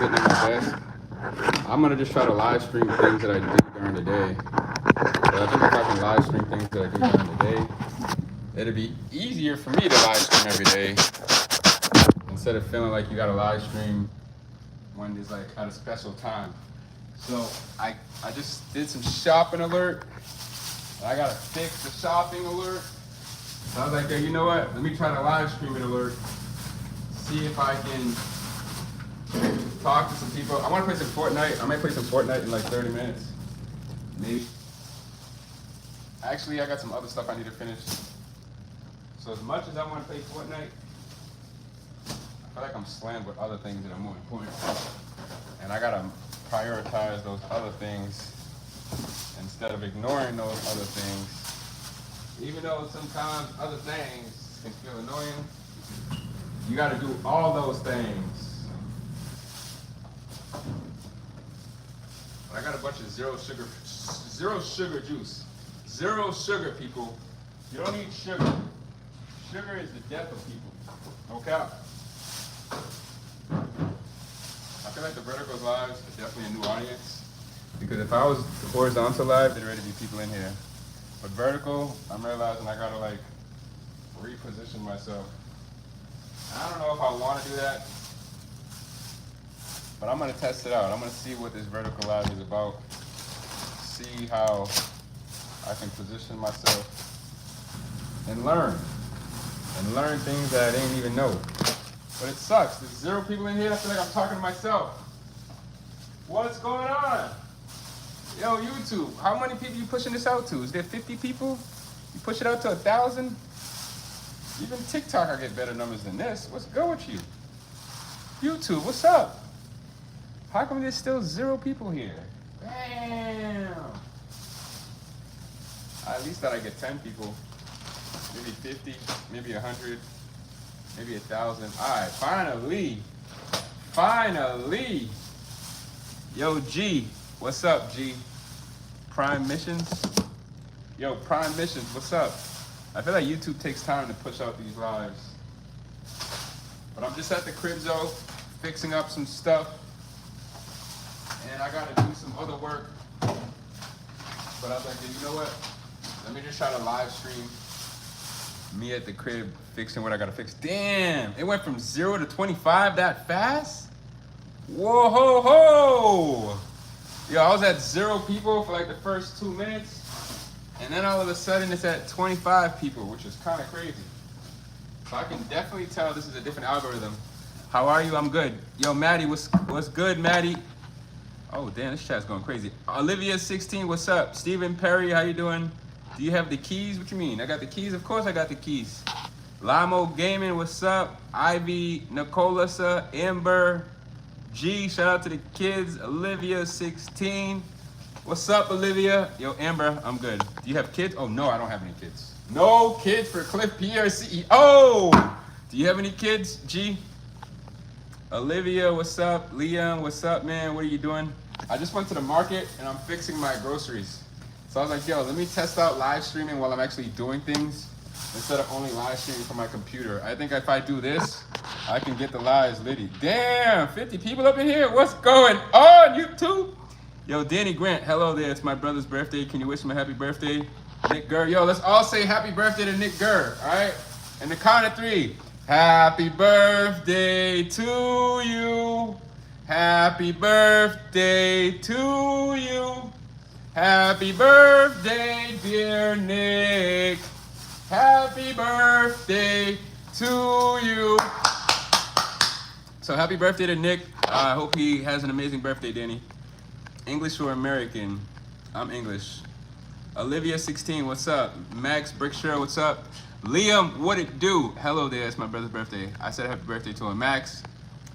sitting at my desk. I'm gonna just try to live stream things that I do during the day. But I think if I can live stream things that I do during the day, it'd be easier for me to live stream every day instead of feeling like you gotta live stream when there's like at a special time. So I just did some shopping alert. I gotta fix the shopping alert. So I was like, hey, you know what? Let me try to live stream an alert. See if I can talk to some people. I want to play some Fortnite. I might play some Fortnite in like 30 minutes. Maybe. Actually, I got some other stuff I need to finish. So as much as I want to play Fortnite, I feel like I'm slammed with other things that are more important. And I gotta prioritize those other things instead of ignoring those other things. Even though sometimes other things can feel annoying, you gotta do all those things. I got a bunch of zero sugar juice. Zero sugar, people. You don't need sugar. Sugar is the death of people. Okay? I feel like the Verticals lives is definitely a new audience. Because if I was horizontal live, there'd already be people in here. But vertical, I'm realizing I gotta like reposition myself. I don't know if I want to do that, but I'm gonna test it out. I'm gonna see what this vertical live is about. See how I can position myself and learn things that I didn't even know. But it sucks. There's zero people in here. I feel like I'm talking to myself. What's going on? Yo, YouTube, how many people you pushing this out to? Is there 50 people? You push it out to 1,000? Even TikTok, I get better numbers than this. What's good with you? YouTube, what's up? How come there's still zero people here? Damn. At least that I get 10 people. Maybe 50, maybe 100, maybe 1,000. All right, finally. Yo, G, what's up, G? Prime Missions? Yo, Prime Missions, what's up? I feel like YouTube takes time to push out these lives. But I'm just at the crib though, fixing up some stuff. And I gotta do some other work. But I was like, you know what? Let me just try to live stream me at the crib fixing what I gotta fix. Damn, it went from 0 to 25 that fast? Whoa, ho, ho! Yo, I was at 0 people for like the first 2 minutes. And then all of a sudden it's at 25 people, which is kind of crazy. So I can definitely tell this is a different algorithm. How are you? I'm good. Yo, Maddie, what's good, Maddie? Oh, damn, this chat's going crazy. Olivia16, what's up? Stephen Perry, how you doing? Do you have the keys? What you mean? I got the keys? Of course I got the keys. Lamo Gaming, what's up? Ivy, Nicolasa, Amber, G, shout out to the kids. Olivia16. What's up, Olivia? Yo, Amber, I'm good. Do you have kids? Oh, no, I don't have any kids. No kids for Cliff PRCE. Oh! Do you have any kids, G? Olivia, what's up? Liam, what's up, man? What are you doing? I just went to the market and I'm fixing my groceries. So I was like, yo, let me test out live streaming while I'm actually doing things instead of only live streaming from my computer. I think if I do this, I can get the lives litty. Damn, 50 people up in here. What's going on, YouTube? Yo, Danny Grant, hello there. It's my brother's birthday. Can you wish him a happy birthday? Nick Gurr. Yo, let's all say happy birthday to Nick Gurr, all right? And the count of 3. Happy birthday to you. Happy birthday to you. Happy birthday, dear Nick. Happy birthday to you. So happy birthday to Nick. I hope he has an amazing birthday, Danny. English or American? I'm English. Olivia16, what's up? Max Brickshaw, what's up? Liam, what it do? Hello there, it's my brother's birthday. I said happy birthday to him. Max,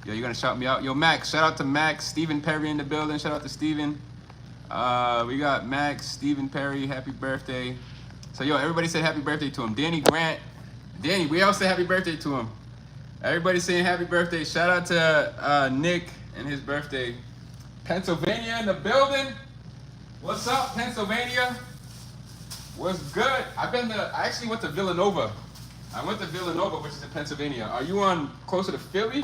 yo, you gonna shout me out? Yo, Max, shout out to Max. Stephen Perry in the building, shout out to Stephen. We got Max, Stephen Perry, happy birthday. So yo, everybody said happy birthday to him. Danny Grant, Danny, we all say happy birthday to him. Everybody saying happy birthday. Shout out to Nick and his birthday. Pennsylvania in the building. What's up, Pennsylvania? What's good? I actually went to Villanova. I went to Villanova, which is in Pennsylvania. Are you on closer to Philly?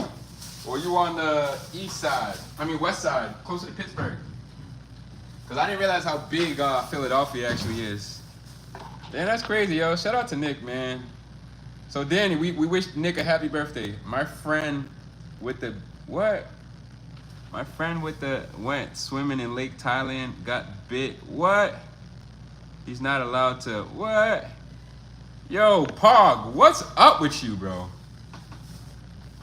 Or you on the east side? I mean west side, closer to Pittsburgh. Cause I didn't realize how big Philadelphia actually is. Damn, that's crazy, yo. Shout out to Nick, man. So Danny, we wish Nick a happy birthday. My friend with the what? My friend with the went swimming in Lake Thailand, got bit. What? He's not allowed to. What? Yo, Pog, what's up with you, bro?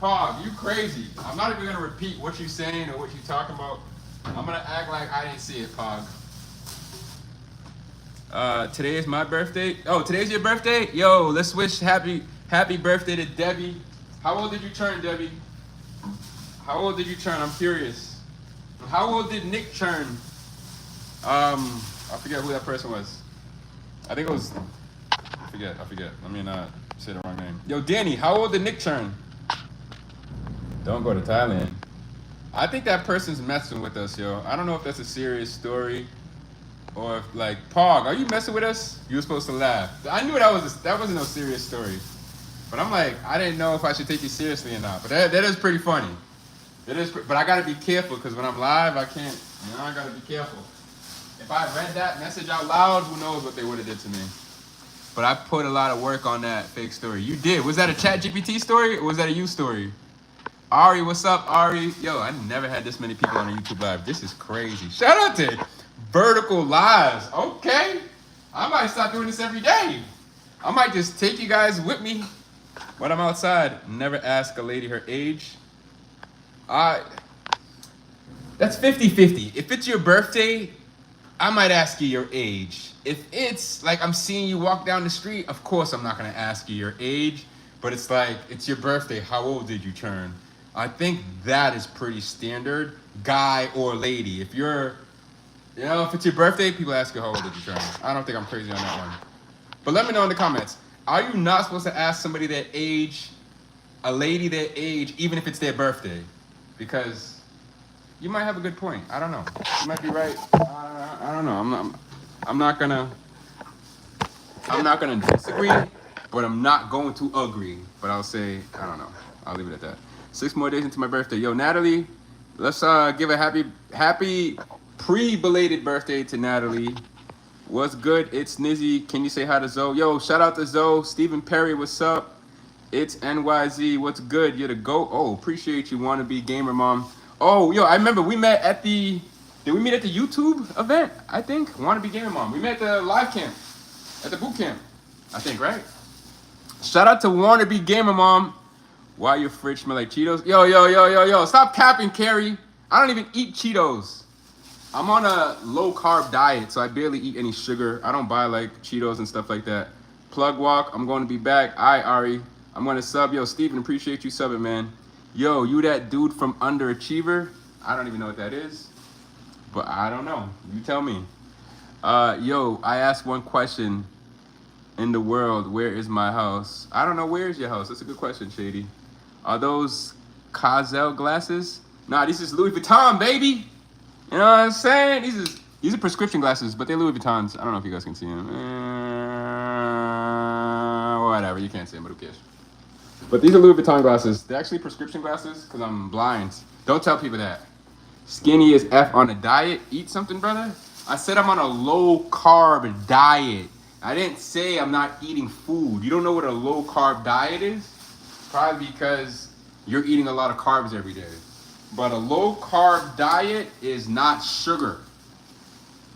Pog, you crazy. I'm not even gonna repeat what you're saying or what you're talking about. I'm gonna act like I didn't see it, Pog. Today is my birthday. Oh, today's your birthday? Yo, let's wish happy birthday to Debbie. How old did you turn, Debbie? How old did you turn? I'm curious. How old did Nick turn? I forget who that person was. I think it was. I forget. Let me not say the wrong name. Yo, Danny, how old did Nick turn? Don't go to Thailand. I think that person's messing with us, yo. I don't know if that's a serious story or if, like, Pog, are you messing with us? You were supposed to laugh. I knew that wasn't no serious story. But I'm like, I didn't know if I should take you seriously or not. But that is pretty funny. But I gotta be careful because when I'm live, I can't, I gotta be careful. If I read that message out loud, who knows what they would have did to me. But I put a lot of work on that fake story. You did. Was that a ChatGPT story or was that a you story? Ari, what's up, Ari? Yo, I never had this many people on a YouTube live. This is crazy. Shout out to Vertical Lives. Okay. I might start doing this every day. I might just take you guys with me when I'm outside. Never ask a lady her age. That's 50-50. If it's your birthday, I might ask you your age. If it's like I'm seeing you walk down the street, of course I'm not gonna ask you your age. But it's like, it's your birthday. How old did you turn? I think that is pretty standard, guy or lady. If you're, if it's your birthday, people ask you how old did you turn. I don't think I'm crazy on that one. But let me know in the comments. Are you not supposed to ask somebody their age, a lady their age, even if it's their birthday? Because you might have a good point. I don't know. You might be right. I don't know. I'm not gonna disagree, but I'm not going to agree. But I'll say, I don't know. I'll leave it at that. 6 more days into my birthday. Yo, Natalie, let's give a happy pre-belated birthday to Natalie. What's good? It's Nizzy. Can you say hi to Zoe? Yo, shout out to Zoe. Stephen Perry, what's up? It's NYZ. What's good? You're the GOAT. Oh, appreciate you, wannabe gamer mom. Oh, yo, I remember we met at the, did we meet at the YouTube event? I think, wannabe gamer mom. We met at the live camp, at the boot camp, I think, right? Shout out to wannabe gamer mom. Why your fridge smell like Cheetos? Yo. Stop capping, Carrie. I don't even eat Cheetos. I'm on a low carb diet, so I barely eat any sugar. I don't buy like Cheetos and stuff like that. Plug walk, I'm going to be back. All right, Ari. I'm going to sub. Yo, Steven, appreciate you subbing, man. Yo, you that dude from Underachiever? I don't even know what that is. But I don't know. You tell me. Yo, I asked one question in the world. Where is my house? I don't know. Where is your house? That's a good question, Shady. Are those Cazell glasses? Nah, this is Louis Vuitton, baby. You know what I'm saying? These are prescription glasses, but they're Louis Vuittons. I don't know if you guys can see them. Whatever, you can't see them, but who cares? But these are Louis Vuitton glasses. They're actually prescription glasses because I'm blind. Don't tell people that. Skinny as F on a diet. Eat something, brother. I said I'm on a low carb diet. I didn't say I'm not eating food. You don't know what a low carb diet is? Probably because you're eating a lot of carbs every day. But a low carb diet is not sugar.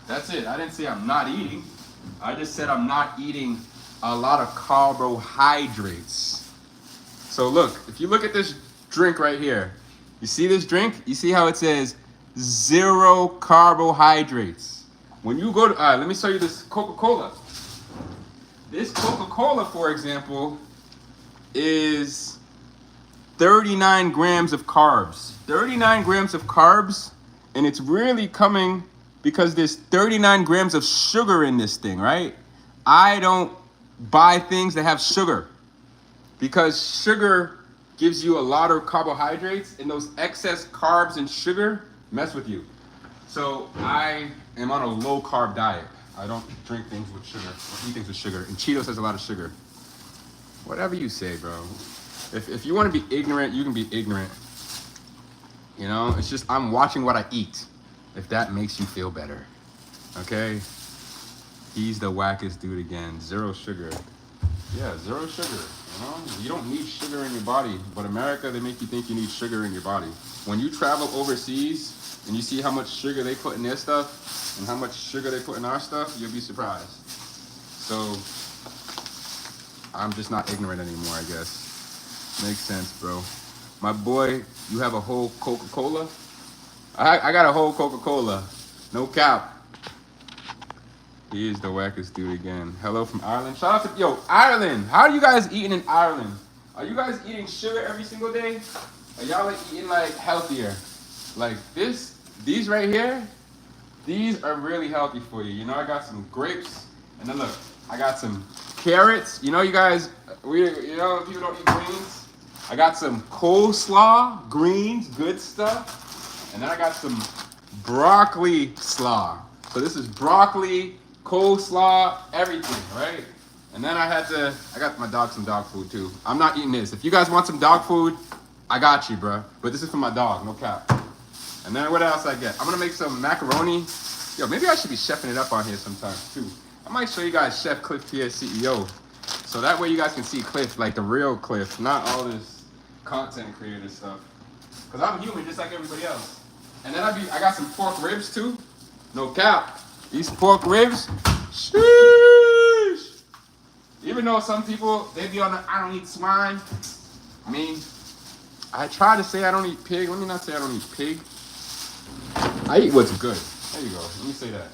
That's it. I didn't say I'm not eating. I just said I'm not eating a lot of carbohydrates. So look, if you look at this drink right here, you see this drink? You see how it says 0 carbohydrates. When you go to, let me show you this Coca-Cola. This Coca-Cola, for example, is 39 grams of carbs. 39 grams of carbs, and it's really coming because there's 39 grams of sugar in this thing, right? I don't buy things that have sugar because sugar gives you a lot of carbohydrates, and those excess carbs and sugar mess with you. So I am on a low carb diet. I don't drink things with sugar or eat things with sugar, and Cheetos has a lot of sugar. Whatever you say, bro. If you want to be ignorant, you can be ignorant. You know, it's just I'm watching what I eat. If that makes you feel better. Okay? He's the wackest dude again. Zero sugar. Yeah, zero sugar. You know, you don't need sugar in your body, but America, they make you think you need sugar in your body. When you travel overseas and you see how much sugar they put in their stuff and how much sugar they put in our stuff, you'll be surprised. So I'm just not ignorant anymore, I guess. Makes sense, bro. My boy, you have a whole Coca-Cola? I got a whole Coca-Cola. No cap. He is the wackest dude again. Hello from Ireland. Shout out to, yo, Ireland. How are you guys eating in Ireland? Are you guys eating sugar every single day? Are y'all like eating like healthier? Like these right here, these are really healthy for you. You know, I got some grapes, and then look, I got some carrots. You know, you guys, you know, people don't eat greens. I got some coleslaw, greens, good stuff. And then I got some broccoli slaw. So this is broccoli, coleslaw, everything, right? And then I got my dog some dog food too. I'm not eating this. If you guys want some dog food, I got you, bro. But this is for my dog, no cap. And then what else I get? I'm gonna make some macaroni. Yo, maybe I should be chefing it up on here sometimes too. I might show you guys Chef Cliff Pierre CEO. So that way you guys can see Cliff, like the real Cliff, not all this content creator stuff. Cause I'm human just like everybody else. And then I got some pork ribs too. No cap. These pork ribs, sheesh. Even though some people, they be on the, I don't eat swine. I mean, I try to say I don't eat pig. Let me not say I don't eat pig. I eat what's good. There you go. Let me say that.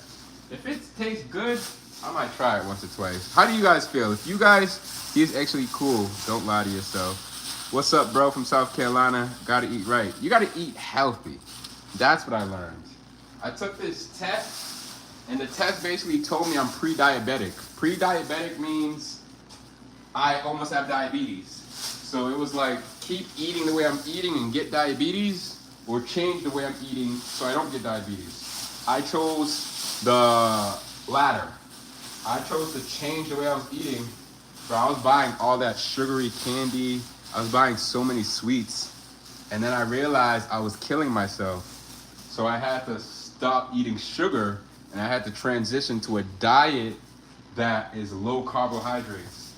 If it tastes good, I might try it once or twice. How do you guys feel? If you guys, he's actually cool, don't lie to yourself. What's up, bro, from South Carolina? Gotta eat right. You gotta eat healthy. That's what I learned. I took this test, and the test basically told me I'm pre-diabetic. Pre-diabetic means I almost have diabetes. So it was like, keep eating the way I'm eating and get diabetes, or change the way I'm eating so I don't get diabetes. I chose the latter. I chose to change the way I was eating. So I was buying all that sugary candy. I was buying so many sweets. And then I realized I was killing myself. So I had to stop eating sugar, and I had to transition to a diet that is low carbohydrates.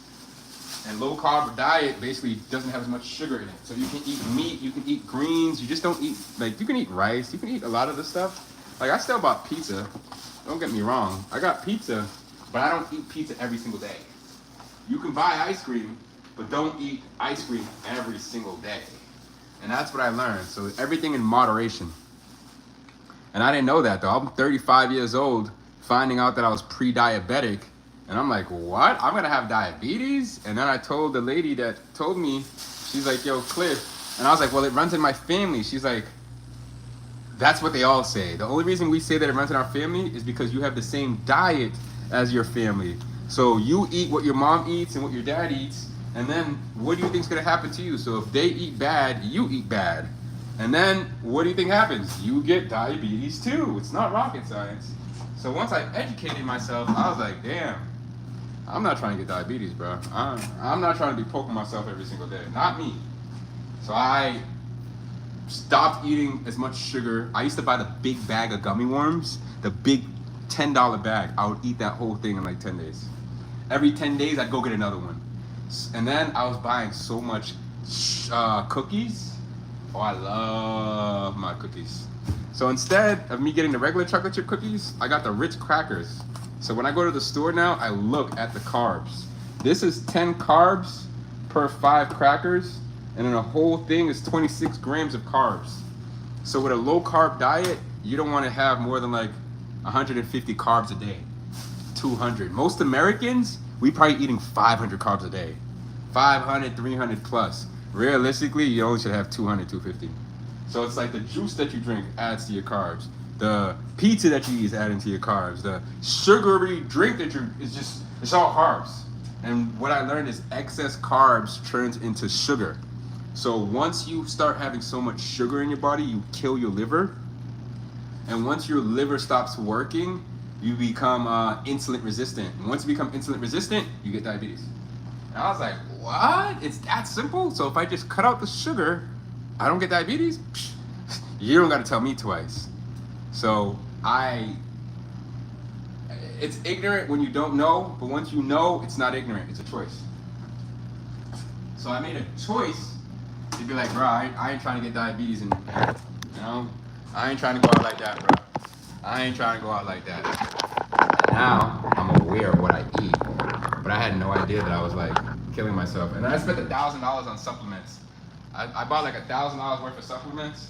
And low carb diet basically doesn't have as much sugar in it. So you can eat meat, you can eat greens, you just don't eat, like you can eat rice, you can eat a lot of the stuff. Like I still bought pizza, don't get me wrong. I got pizza, but I don't eat pizza every single day. You can buy ice cream, but don't eat ice cream every single day. And that's what I learned. So everything in moderation. And I didn't know that though. I'm 35 years old, finding out that I was pre-diabetic. And I'm like, what? I'm gonna have diabetes? And then I told the lady that told me, she's like, yo, Cliff. And I was like, well, it runs in my family. She's like, that's what they all say. The only reason we say that it runs in our family is because you have the same diet as your family. So you eat what your mom eats and what your dad eats. And then what do you think is gonna happen to you? So if they eat bad, you eat bad. And then what do you think happens? You get diabetes too. It's not rocket science. So once I educated myself, I was like, damn. I'm not trying to get diabetes, bro. I'm not trying to be poking myself every single day. Not me. So I stopped eating as much sugar. I used to buy the big bag of gummy worms, the big $10 bag. I would eat that whole thing in like 10 days. Every 10 days, I'd go get another one. And then I was buying so much cookies. Oh, I love my cookies. So instead of me getting the regular chocolate chip cookies, I got the Ritz crackers. So when I go to the store now, I look at the carbs. This is 10 carbs per 5 crackers, and then a whole thing is 26 grams of carbs. So with a low carb diet, you don't want to have more than like 150 carbs a day, 200. Most Americans, we probably eating 500 carbs a day, 500, 300 plus. Realistically, you only should have 200, 250. So it's like the juice that you drink adds to your carbs. The pizza that you eat is adding to your carbs. The sugary drink that it's all carbs. And what I learned is excess carbs turns into sugar. So once you start having so much sugar in your body, you kill your liver. And once your liver stops working, you become insulin resistant. And once you become insulin resistant, you get diabetes. And I was like, what? It's that simple? So if I just cut out the sugar, I don't get diabetes? Psh, You don't got to tell me twice. So it's ignorant when you don't know, but once you know, it's not ignorant, it's a choice. So I made a choice to be like, bro, I ain't trying to get diabetes, and you know, I ain't trying to go out like that, bro. I ain't trying to go out like that. And now I'm aware of what I eat, but I had no idea that I was like killing myself. And I spent $1,000 on supplements. I bought like $1,000 worth of supplements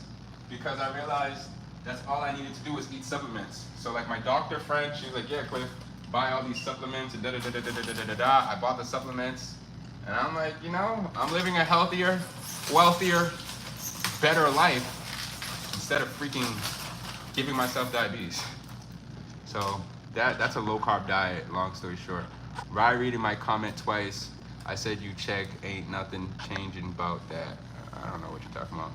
because I realized that's all I needed to do was eat supplements. So like my doctor friend, she was like, yeah, Cliff, buy all these supplements and da-da-da-da-da-da-da-da. I bought the supplements, and I'm like, you know, I'm living a healthier, wealthier, better life instead of freaking giving myself diabetes. So that's a low carb diet, long story short. By reading my comment twice, I said you check, ain't nothing changing about that. I don't know what you're talking about.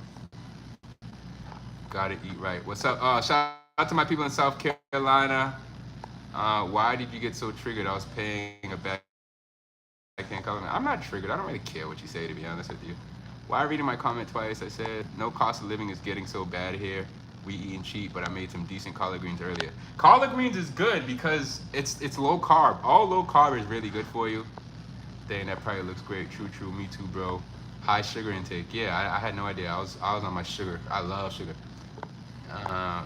Gotta eat right. What's up? Shout out to my people in South Carolina. Why did you get so triggered? I was paying a back. I can't call it. I'm not triggered. I don't really care what you say, to be honest with you. Why reading my comment twice? I said, no cost of living is getting so bad here. We eating cheap, but I made some decent collard greens earlier. Collard greens is good because it's low carb. All low carb is really good for you. Dang, that probably looks great. True, me too, bro. High sugar intake. Yeah, I had no idea. I was on my sugar. I love sugar.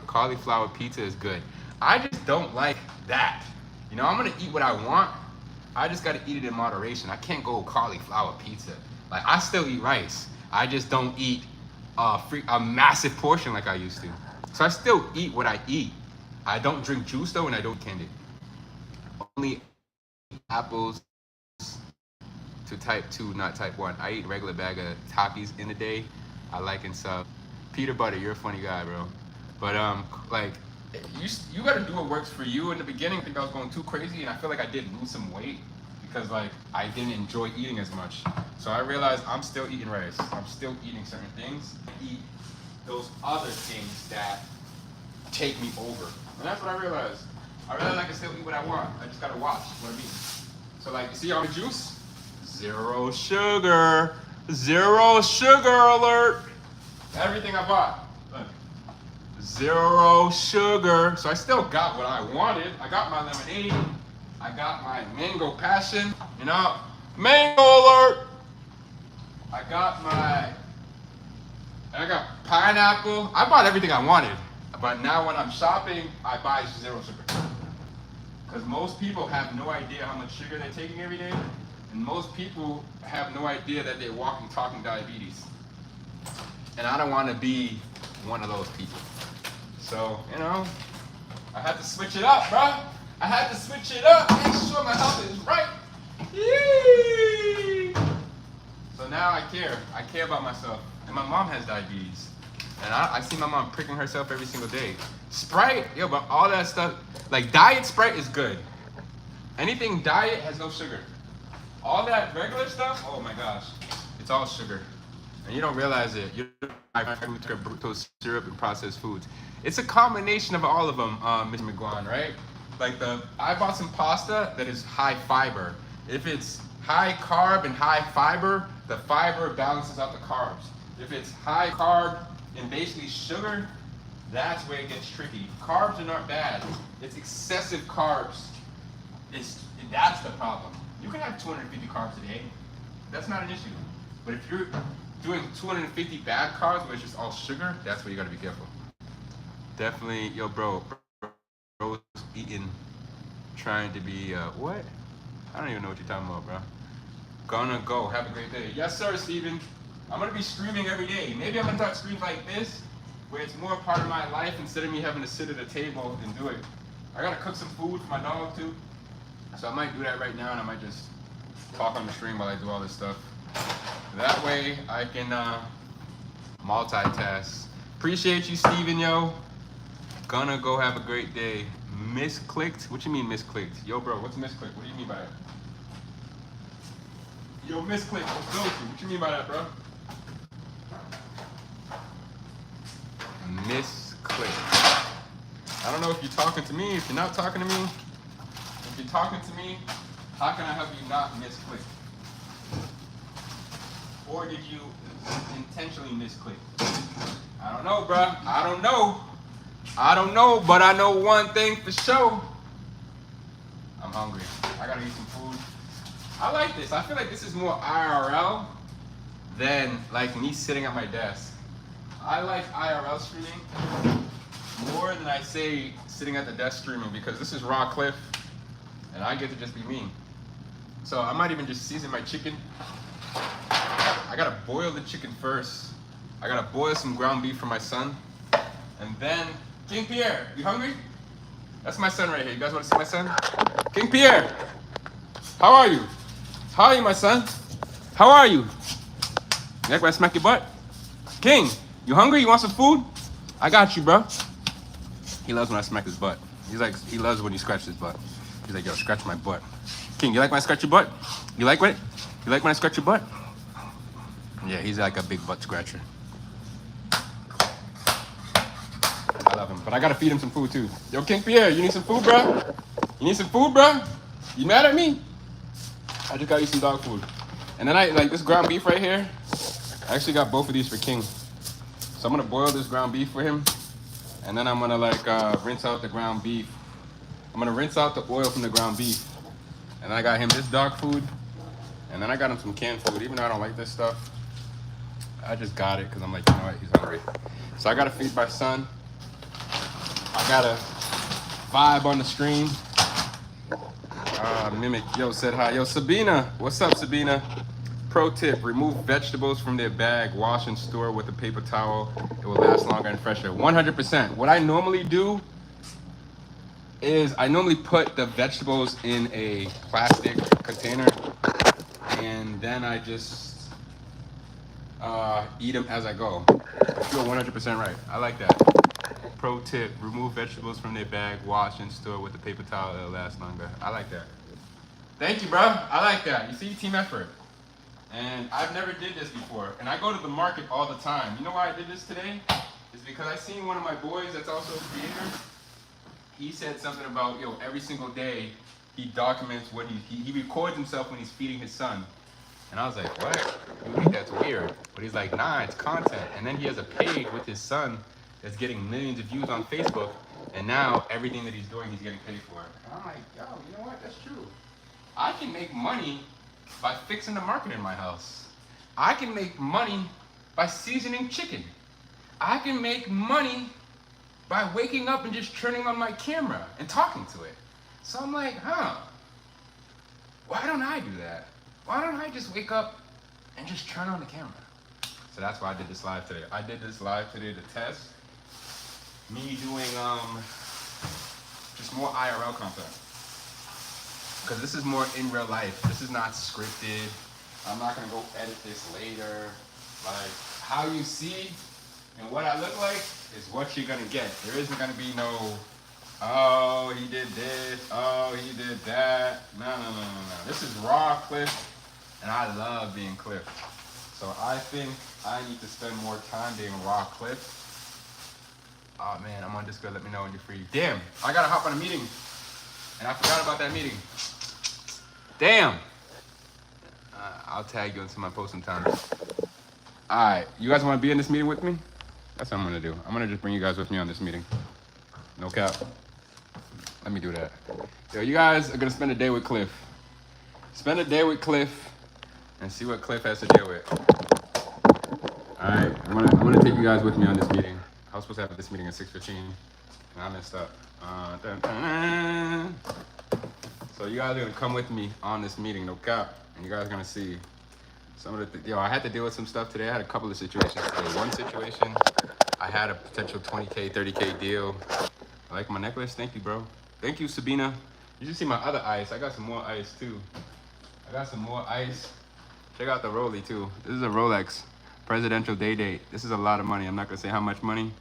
Cauliflower pizza is good. I just don't like that. You know, I'm gonna eat what I want. I just gotta eat it in moderation. I can't go cauliflower pizza. Like, I still eat rice. I just don't eat a massive portion like I used to. So I still eat what I eat. I don't drink juice though, and I don't candy. Only apples to type 2, not type 1. I eat regular bag of Takis in a day. I like and sub. Peter Butter, you're a funny guy, bro. But like, you gotta do what works for you. In the beginning, I think I was going too crazy, and I feel like I did lose some weight because like I didn't enjoy eating as much. So I realized I'm still eating rice. I'm still eating certain things. I eat those other things that take me over, and that's what I realized. I realized I can still eat what I want. I just gotta watch what I eat. So like, you see all the juice? Zero sugar. Zero sugar alert. Everything I bought. Look. Zero sugar. So I still got what I wanted. I got my lemonade. I got my mango passion. You know, mango alert. I got pineapple. I bought everything I wanted. But now when I'm shopping, I buy zero sugar. Because most people have no idea how much sugar they're taking every day. And most people have no idea that they're walking, talking diabetes. And I don't want to be one of those people. So, you know, I had to switch it up, bro. I had to switch it up. Make sure my health is right. Yee! So now I care. I care about myself. And my mom has diabetes. And I see my mom pricking herself every single day. Sprite, yo, but all that stuff, like diet Sprite is good. Anything diet has no sugar. All that regular stuff, oh my gosh, it's all sugar. And you don't realize it. You don't fructose syrup and processed foods. It's a combination of all of them, Mr. McGuan, right? Like I bought some pasta that is high fiber. If it's high carb and high fiber, the fiber balances out the carbs. If it's high carb and basically sugar, that's where it gets tricky. Carbs are not bad. It's excessive carbs. That's the problem. You can have 250 carbs a day. That's not an issue. But if you're doing 250 bad carbs where it's just all sugar, that's where you gotta be careful. Definitely, yo, bro's eating, trying to be, what? I don't even know what you're talking about, bro. Gonna go, have a great day. Yes, sir, Steven. I'm gonna be streaming every day. Maybe I'm gonna start streaming like this, where it's more part of my life instead of me having to sit at a table and do it. I gotta cook some food for my dog too. So I might do that right now, and I might just talk on the stream while I do all this stuff. That way I can multitask. Appreciate you, Steven, yo. Gonna go have a great day. Misclicked? What you mean misclicked? Yo, bro, what's misclicked? What do you mean by that? Yo, misclicked, let's go to. What you mean by that, bro? Misclicked. I don't know if you're talking to me. If you're not talking to me, if you're talking to me, how can I help you not misclick? Or did you intentionally misclick? I I don't know, bro. I don't know. I don't know, but I know one thing for sure. I'm hungry. I gotta eat some food. I like this. I feel like this is more IRL than like me sitting at my desk. I like IRL streaming more than I say sitting at the desk streaming because this is raw Cliff and I get to just be me. So I might even just season my chicken. I gotta boil the chicken first. I gotta boil some ground beef for my son. And then, King Pierre, you hungry? That's my son right here. You guys wanna see my son? King Pierre, how are you? How are you, my son? How are you? You like when I smack your butt? King, you hungry? You want some food? I got you, bro. He loves when I smack his butt. He loves when you scratch his butt. He's like, yo, scratch my butt. King, you like when I scratch your butt? You like when I scratch your butt? Yeah, he's like a big butt scratcher. I love him, but I gotta feed him some food too. Yo, King Pierre, you need some food, bro? You need some food, bro? You mad at me? I just gotta eat some dog food. And then I like this ground beef right here. I actually got both of these for King. So I'm gonna boil this ground beef for him. And then I'm gonna like rinse out the ground beef. I'm gonna rinse out the oil from the ground beef. And then I got him this dog food. And then I got him some canned food. Even though I don't like this stuff, I just got it because I'm like, you know what, he's hungry. So I gotta feed my son. I gotta vibe on the stream. Mimic, yo, said hi. Yo, Sabina, what's up, Sabina? Pro tip, remove vegetables from their bag, wash and store with a paper towel. It will last longer and fresher. 100%. What I normally do is I normally put the vegetables in a plastic container and then I just eat them as I go. I feel 100% right. I like that. Pro tip, remove vegetables from their bag, wash and store with a paper towel. It'll last longer. I like that. Thank you, bro. I like that. You see, team effort. And I've never did this before. And I go to the market all the time. You know why I did this today? It's because I seen one of my boys that's also a creator. He said something about, yo, every single day he documents what he records himself when he's feeding his son. And I was like, what? You think that's weird? But he's like, nah, it's content. And then he has a page with his son that's getting millions of views on Facebook. And now everything that he's doing, he's getting paid for. And I'm like, yo, you know what? That's true. I can make money by fixing the market in my house. I can make money by seasoning chicken. I can make money by waking up and just turning on my camera and talking to it. So I'm like, why don't I do that? Why don't I just wake up and just turn on the camera? So that's why I did this live today. I did this live today to test me doing just more IRL content. Because this is more in real life. This is not scripted. I'm not gonna go edit this later. Like, how you see and what I look like is what you're gonna get. There isn't gonna be no, oh, he did this, oh, he did that. No. This is raw Cliff, and I love being Cliff. So I think I need to spend more time being raw Cliff. Oh man, I'm on Discord, let me know when you're free. Damn, I gotta hop on a meeting. And I forgot about that meeting. Damn. I'll tag you into my post sometime. All right, you guys want to be in this meeting with me? That's what I'm gonna do. I'm gonna just bring you guys with me on this meeting. No cap. Let me do that. Yo, you guys are gonna spend a day with Cliff. Spend a day with Cliff and see what Cliff has to deal with. All right, I'm gonna take you guys with me on this meeting. I was supposed to have this meeting at 6:15, and I messed up. So you guys are gonna come with me on this meeting, no cap, and you guys are gonna see some of the, I had to deal with some stuff today. I had a couple of situations today. One situation, I had a potential 20K, 30K deal. I like my necklace, thank you, bro. Thank you, Sabina. You should see my other ice. I got some more ice too. I got some more ice. Check out the Rollie too. This is a Rolex presidential day date. This is a lot of money. I'm not gonna say how much money,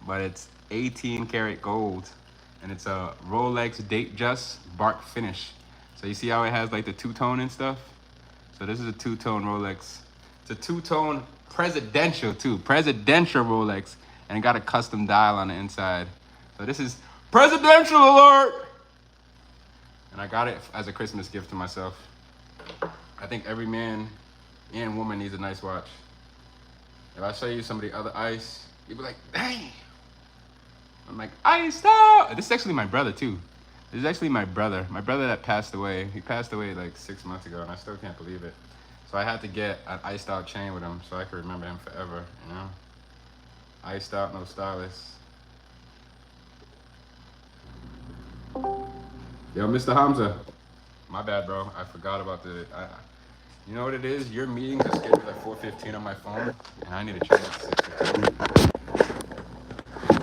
but it's 18 karat gold. And it's a Rolex Date Just bark finish. So you see how it has like the two-tone and stuff? So this is a two-tone Rolex. It's a two-tone presidential too. Presidential Rolex. And it got a custom dial on the inside. So this is presidential alert! And I got it as a Christmas gift to myself. I think every man and woman needs a nice watch. If I show you some of the other ice, You'd be like, dang. I'm like, iced out. This is actually my brother too. This is actually my brother. My brother that passed away. He passed away like 6 months ago, and I still can't believe it. So I had to get an iced out chain with him so I could remember him forever, you know? Iced out, no stylist. Yo, Mr. Hamza. My bad, bro. I forgot about you know what it is? Your meetings are scheduled at 4:15 on my phone, and I need to change it to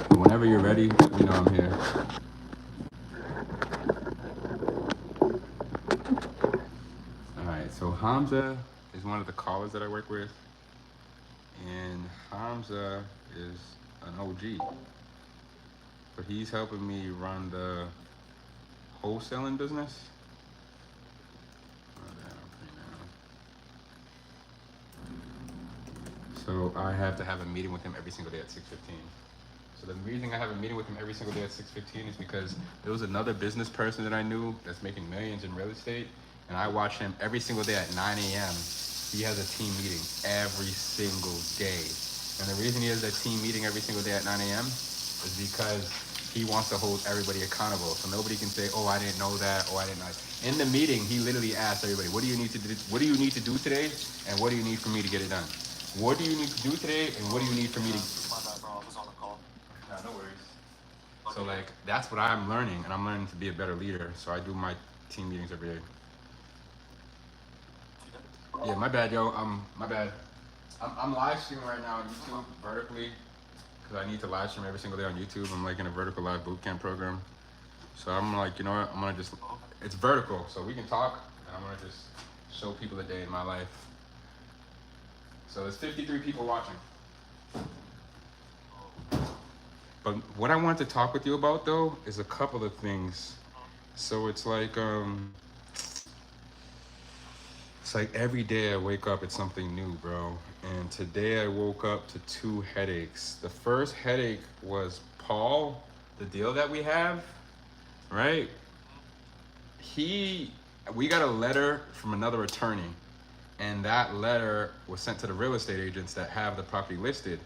6:15. Whenever you're ready, you know I'm here. Alright, so Hamza is one of the callers that I work with, and Hamza is an OG. But he's helping me run the wholesaling business. So I have to have a meeting with him every single day at 6:15. So the reason I have a meeting with him every single day at 6:15 is because there was another business person that I knew that's making millions in real estate, and I watch him every single day at 9 a.m. He has a team meeting every single day. And the reason he has that team meeting every single day at 9 a.m. is because he wants to hold everybody accountable. So nobody can say, oh, I didn't know that, oh, I didn't know. In the meeting, he literally asks everybody, what do you need to do? What do you need to do today? And what do you need for me to get it done? What do you need to do today? And what do you need for me to... My bad, bro. I was on the call. No, no worries. Okay. So, like, that's what I'm learning. And I'm learning to be a better leader. So I do my team meetings every day. Yeah, my bad, yo. My bad. I'm live streaming right now on YouTube vertically. Because I need to live stream every single day on YouTube. I'm like in a vertical live bootcamp program. So I'm like, you know what? I'm going to just... It's vertical. So we can talk. And I'm going to just show people a day in my life. So there's 53 people watching. But what I want to talk with you about though is a couple of things. So it's like every day I wake up it's something new, bro. And today I woke up to 2 headaches. The first headache was Paul, the deal that we have, right? We got a letter from another attorney. And that letter was sent to the real estate agents that have the property listed.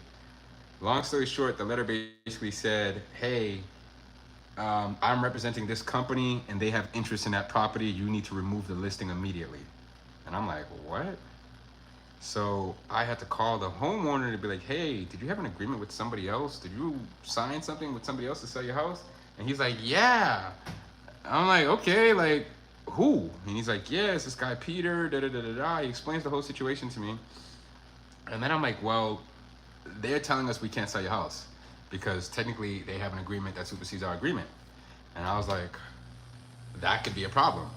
Long story short, the letter basically said, hey, I'm representing this company and they have interest in that property. You need to remove the listing immediately. And I'm like, what? So I had to call the homeowner to be like, hey, did you have an agreement with somebody else? Did you sign something with somebody else to sell your house? And he's like, yeah. I'm like, okay, like, who? And he's like, yeah, it's this guy Peter, da-da-da-da-da. He explains the whole situation to me. And then I'm like, well, they're telling us we can't sell your house because technically they have an agreement that supersedes our agreement. And I was like, that could be a problem.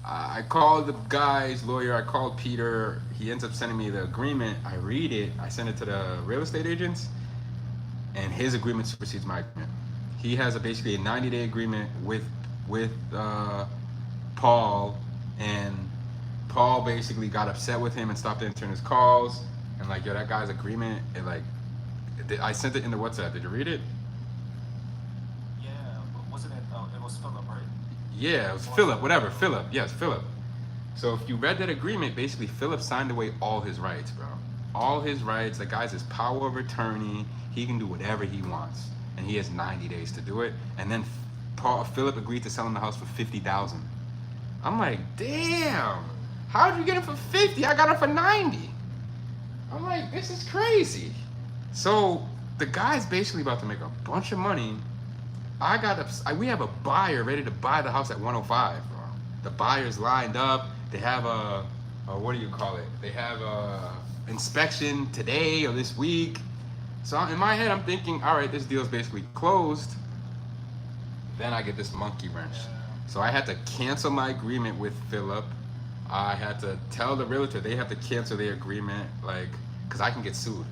I called the guy's lawyer, I called Peter, he ends up sending me the agreement, I read it, I send it to the real estate agents, and his agreement supersedes my agreement. He has basically a 90-day agreement with Paul, and Paul basically got upset with him and stopped answering his calls, and like, yo, that guy's agreement, and like, I sent it in the WhatsApp, did you read it? Yeah, wasn't it, it was Philip, right? Yeah, it was Philip, whatever, Philip, yes, Philip. So if you read that agreement, basically Philip signed away all his rights, bro. All his rights, the guy's his power of attorney, he can do whatever he wants. And he has 90 days to do it. And then Philip agreed to sell him the house for $50,000. I'm like, damn, how'd you get it for 50? I got it for 90. I'm like, this is crazy. So the guy's basically about to make a bunch of money. We have a buyer ready to buy the house at 105, bro. The buyer's lined up. They have a what do you call it? They have a inspection today or this week. So in my head, I'm thinking, all right, this deal's basically closed. Then I get this monkey wrench. So I had to cancel my agreement with Philip. I had to tell the realtor they have to cancel their agreement, like, because I can get sued.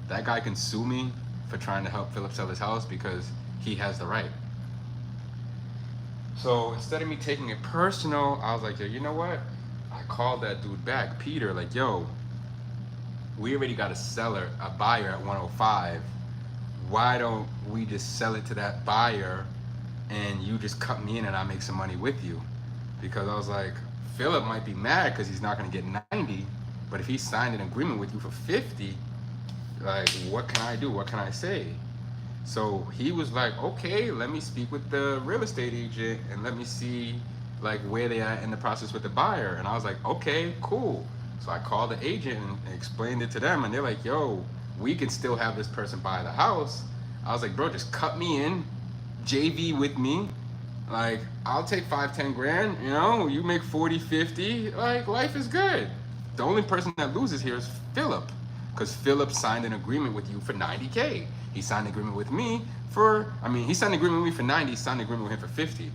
That guy can sue me for trying to help Philip sell his house because he has the right. So instead of me taking it personal, I was like, yo, you know what? I called that dude back, Peter, like, yo, we already got a buyer at 105. Why don't we just sell it to that buyer and you just cut me in and I make some money with you? Because I was like, Philip might be mad because he's not gonna get 90, but if he signed an agreement with you for 50, Like, what can I do? What can I say? So he was like, okay, let me speak with the real estate agent and let me see like where they are in the process with the buyer. And I was like, okay, cool. So I called the agent and explained it to them, and they're like, yo, we can still have this person buy the house. I was like, bro, just cut me in, JV with me. Like, I'll take 5-10 grand, you know, you make 40-50, like life is good. The only person that loses here is Philip, because Philip signed an agreement with you for 90K. He signed an agreement with me for, he signed an agreement with me for 90, he signed an agreement with him for 50.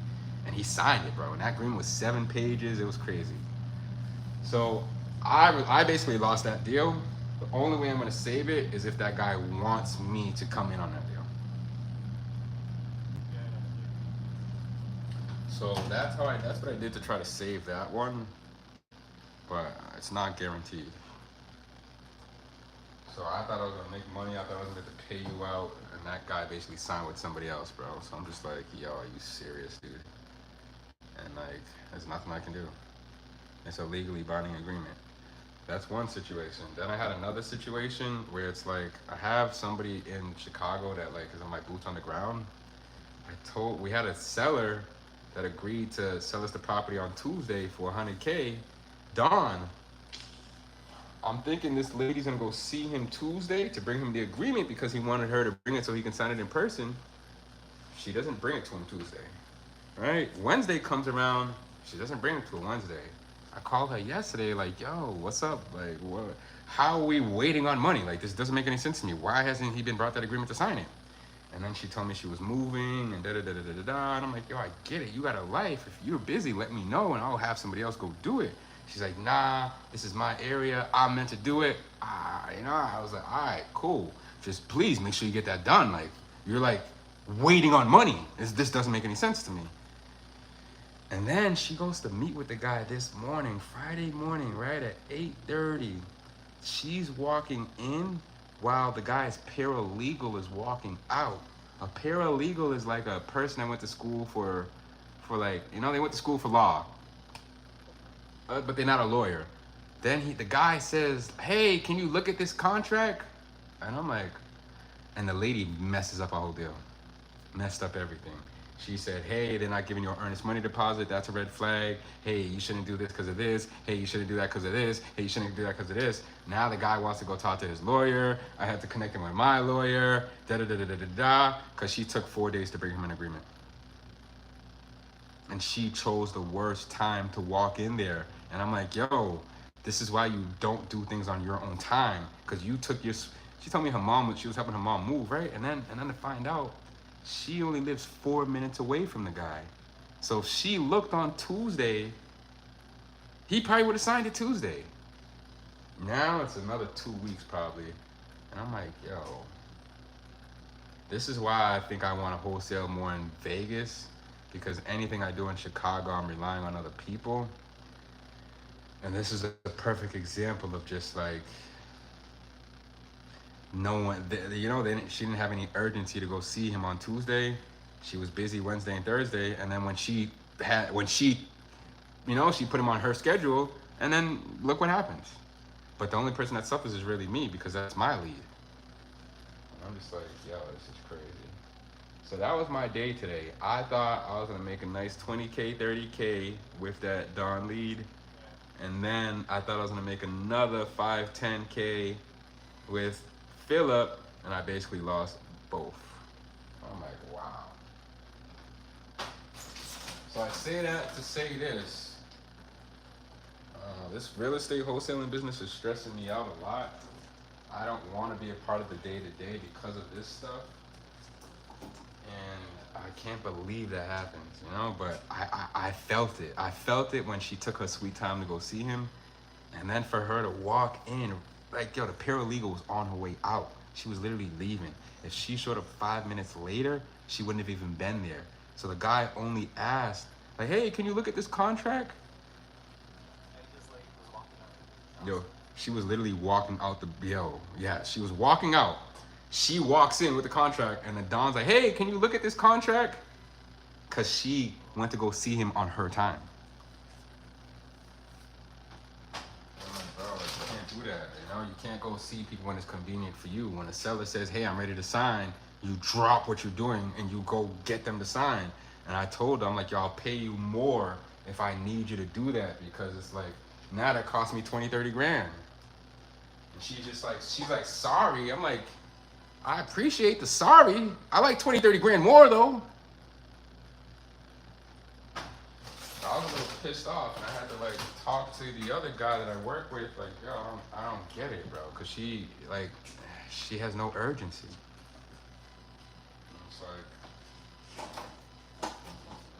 And he signed it, bro. And that agreement was 7 pages. It was crazy. So I basically lost that deal. The only way I'm gonna save it is if that guy wants me to come in on that deal. So that's what I did to try to save that one. But it's not guaranteed. So I thought I was gonna make money. I thought I was gonna pay you out, and that guy basically signed with somebody else, bro. So I'm just like, yo, are you serious, dude? And like, there's nothing I can do. It's a legally binding agreement. That's one situation. Then I had another situation where it's like, I have somebody in Chicago that like is on my boots on the ground. We had a seller that agreed to sell us the property on Tuesday for 100K. Dawn. I'm thinking this lady's gonna go see him Tuesday to bring him the agreement because he wanted her to bring it so he can sign it in person. She doesn't bring it to him Tuesday. Right? Wednesday comes around, she doesn't bring it to him Wednesday. I called her yesterday, like, yo, what's up? Like, what? How are we waiting on money? Like, this doesn't make any sense to me. Why hasn't he been brought that agreement to sign it? And then she told me she was moving and da-da-da-da-da-da. And I'm like, yo, I get it. You got a life. If you're busy, let me know and I'll have somebody else go do it. She's like, nah, this is my area. I'm meant to do it. I was like, all right, cool. Just please make sure you get that done. Like, you're like waiting on money. This doesn't make any sense to me. And then she goes to meet with the guy this morning, Friday morning, right at 8:30. She's walking in while the guy's paralegal is walking out. A paralegal is like a person that went to school for like, they went to school for law, but they're not a lawyer. Then the guy says, hey, can you look at this contract? And I'm like, and the lady messes up our whole deal. Messed up everything. She said, hey, they're not giving you an earnest money deposit. That's a red flag. Hey, you shouldn't do this because of this. Hey, you shouldn't do that because of this. Hey, you shouldn't do that because of this. Now the guy wants to go talk to his lawyer. I have to connect him with my lawyer. Da-da-da-da-da-da. Because she took 4 days to bring him an agreement. And she chose the worst time to walk in there. And I'm like, yo, this is why you don't do things on your own time. Because you took your... She told me she was helping her mom move, right? And then to find out, she only lives 4 minutes away from the guy. So if she looked on Tuesday, he probably would have signed it Tuesday. Now it's another 2 weeks probably. And I'm like, yo, this is why I think I want to wholesale more in Vegas, because anything I do in Chicago, I'm relying on other people. And this is a perfect example of just like, no one, she didn't have any urgency to go see him on Tuesday. She was busy Wednesday and Thursday, and then when she put him on her schedule, and then look what happens. But the only person that suffers is really me, because that's my lead. And I'm just like, yo, this is crazy. So that was my day today. I thought I was gonna make a nice 20K, 30K with that Dawn lead, and then I thought I was gonna make another 5-10K with Philip, and I basically lost both. I'm like, wow. So I say that to say this. This real estate wholesaling business is stressing me out a lot. I don't want to be a part of the day-to-day because of this stuff. And I can't believe that happens, but I felt it. I felt it when she took her sweet time to go see him. And then for her to walk in, like, yo, the paralegal was on her way out. She was literally leaving. If she showed up 5 minutes later, she wouldn't have even been there. So the guy only asked, like, hey, can you look at this contract? Yo, she was literally walking out she was walking out. She walks in with the contract, and then Don's like, hey, can you look at this contract? Because she went to go see him on her time. I'm like, bro, I can't do that, You know, you can't go see people when it's convenient for you. When a seller says, hey, I'm ready to sign, you drop what you're doing and you go get them to sign. And I told them, like, yo, I'll pay you more if I need you to do that, because it's like, now that cost me 20, 30 grand. And she's like, sorry. I'm like, I appreciate the sorry. I like 20, 30 grand more though. I was a little pissed off, and I had to like talk to the other guy that I work with, like, yo, I don't get it, bro, because she has no urgency. It's like,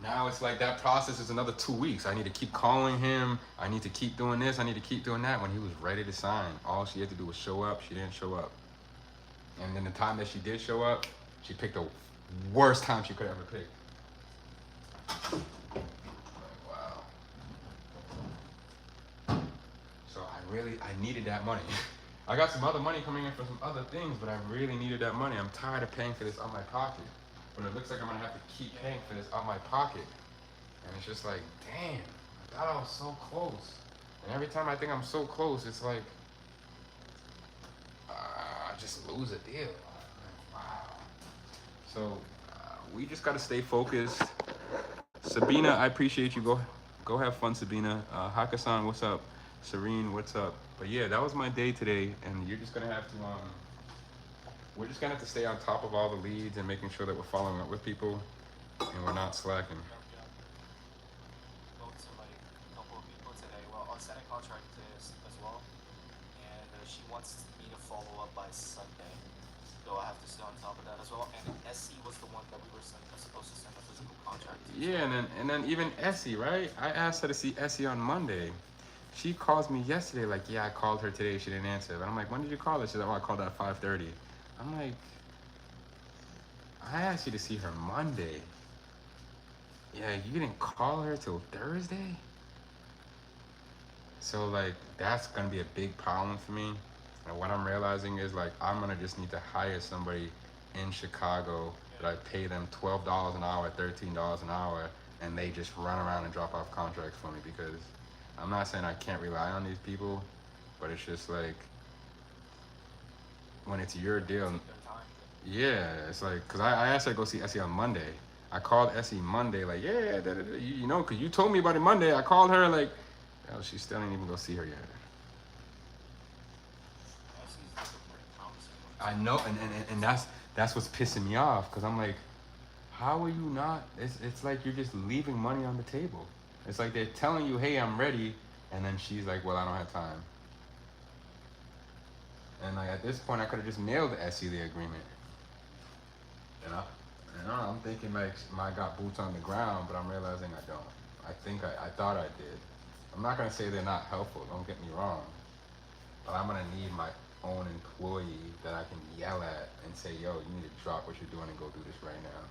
now it's like that process is another 2 weeks. I need to keep calling him. I need to keep doing this. I need to keep doing that. When he was ready to sign, all she had to do was show up. She didn't show up. And then the time that she did show up, she picked the worst time she could ever pick. I needed that money. I got some other money coming in for some other things, but I really needed that money. I'm tired of paying for this out of my pocket. But it looks like I'm gonna have to keep paying for this out of my pocket. And it's just like, damn, I thought I was so close. And every time I think I'm so close, it's like, I just lose a deal. Wow. So we just gotta stay focused. Sabina, I appreciate you. Go have fun, Sabina. Hakasan, what's up? Serene, what's up? But yeah, that was my day today, and you're just gonna have to we're just gonna have to stay on top of all the leads and making sure that we're following up with people and we're not slacking. Spoke to like a couple of people today. Well, I'll send a contract to this as well, and she wants me to follow up by Sunday, so I have to stay on top of that as well. And SC was the one that we were supposed to send a physical contract to. Yeah, and then even Essie, right? I asked her to see Essie on Monday. She calls me yesterday, like, yeah, I called her today, she didn't answer. But I'm like, when did you call her? She's like, oh, I called her at 5:30. I'm like, I asked you to see her Monday. Yeah, you didn't call her till Thursday? So, like, that's gonna be a big problem for me. And what I'm realizing is, like, I'm gonna just need to hire somebody in Chicago that I pay them $12 an hour, $13 an hour, and they just run around and drop off contracts for me, because I'm not saying I can't rely on these people, but it's just like, when it's your deal, yeah, it's like, because I asked her to go see Essie on Monday. I called Essie Monday, like, yeah, you know, because you told me about it Monday. I called her, like, oh, she still didn't even go see her yet. I know, and that's what's pissing me off, because I'm like, how are you not, it's like you're just leaving money on the table. It's like they're telling you, hey, I'm ready, and then she's like, well, I don't have time. And like at this point, I could have just mailed Essie the agreement. You know, I'm thinking like I got boots on the ground, but I'm realizing I don't. I thought I did. I'm not gonna say they're not helpful, don't get me wrong, but I'm gonna need my own employee that I can yell at and say, yo, you need to drop what you're doing and go do this right now.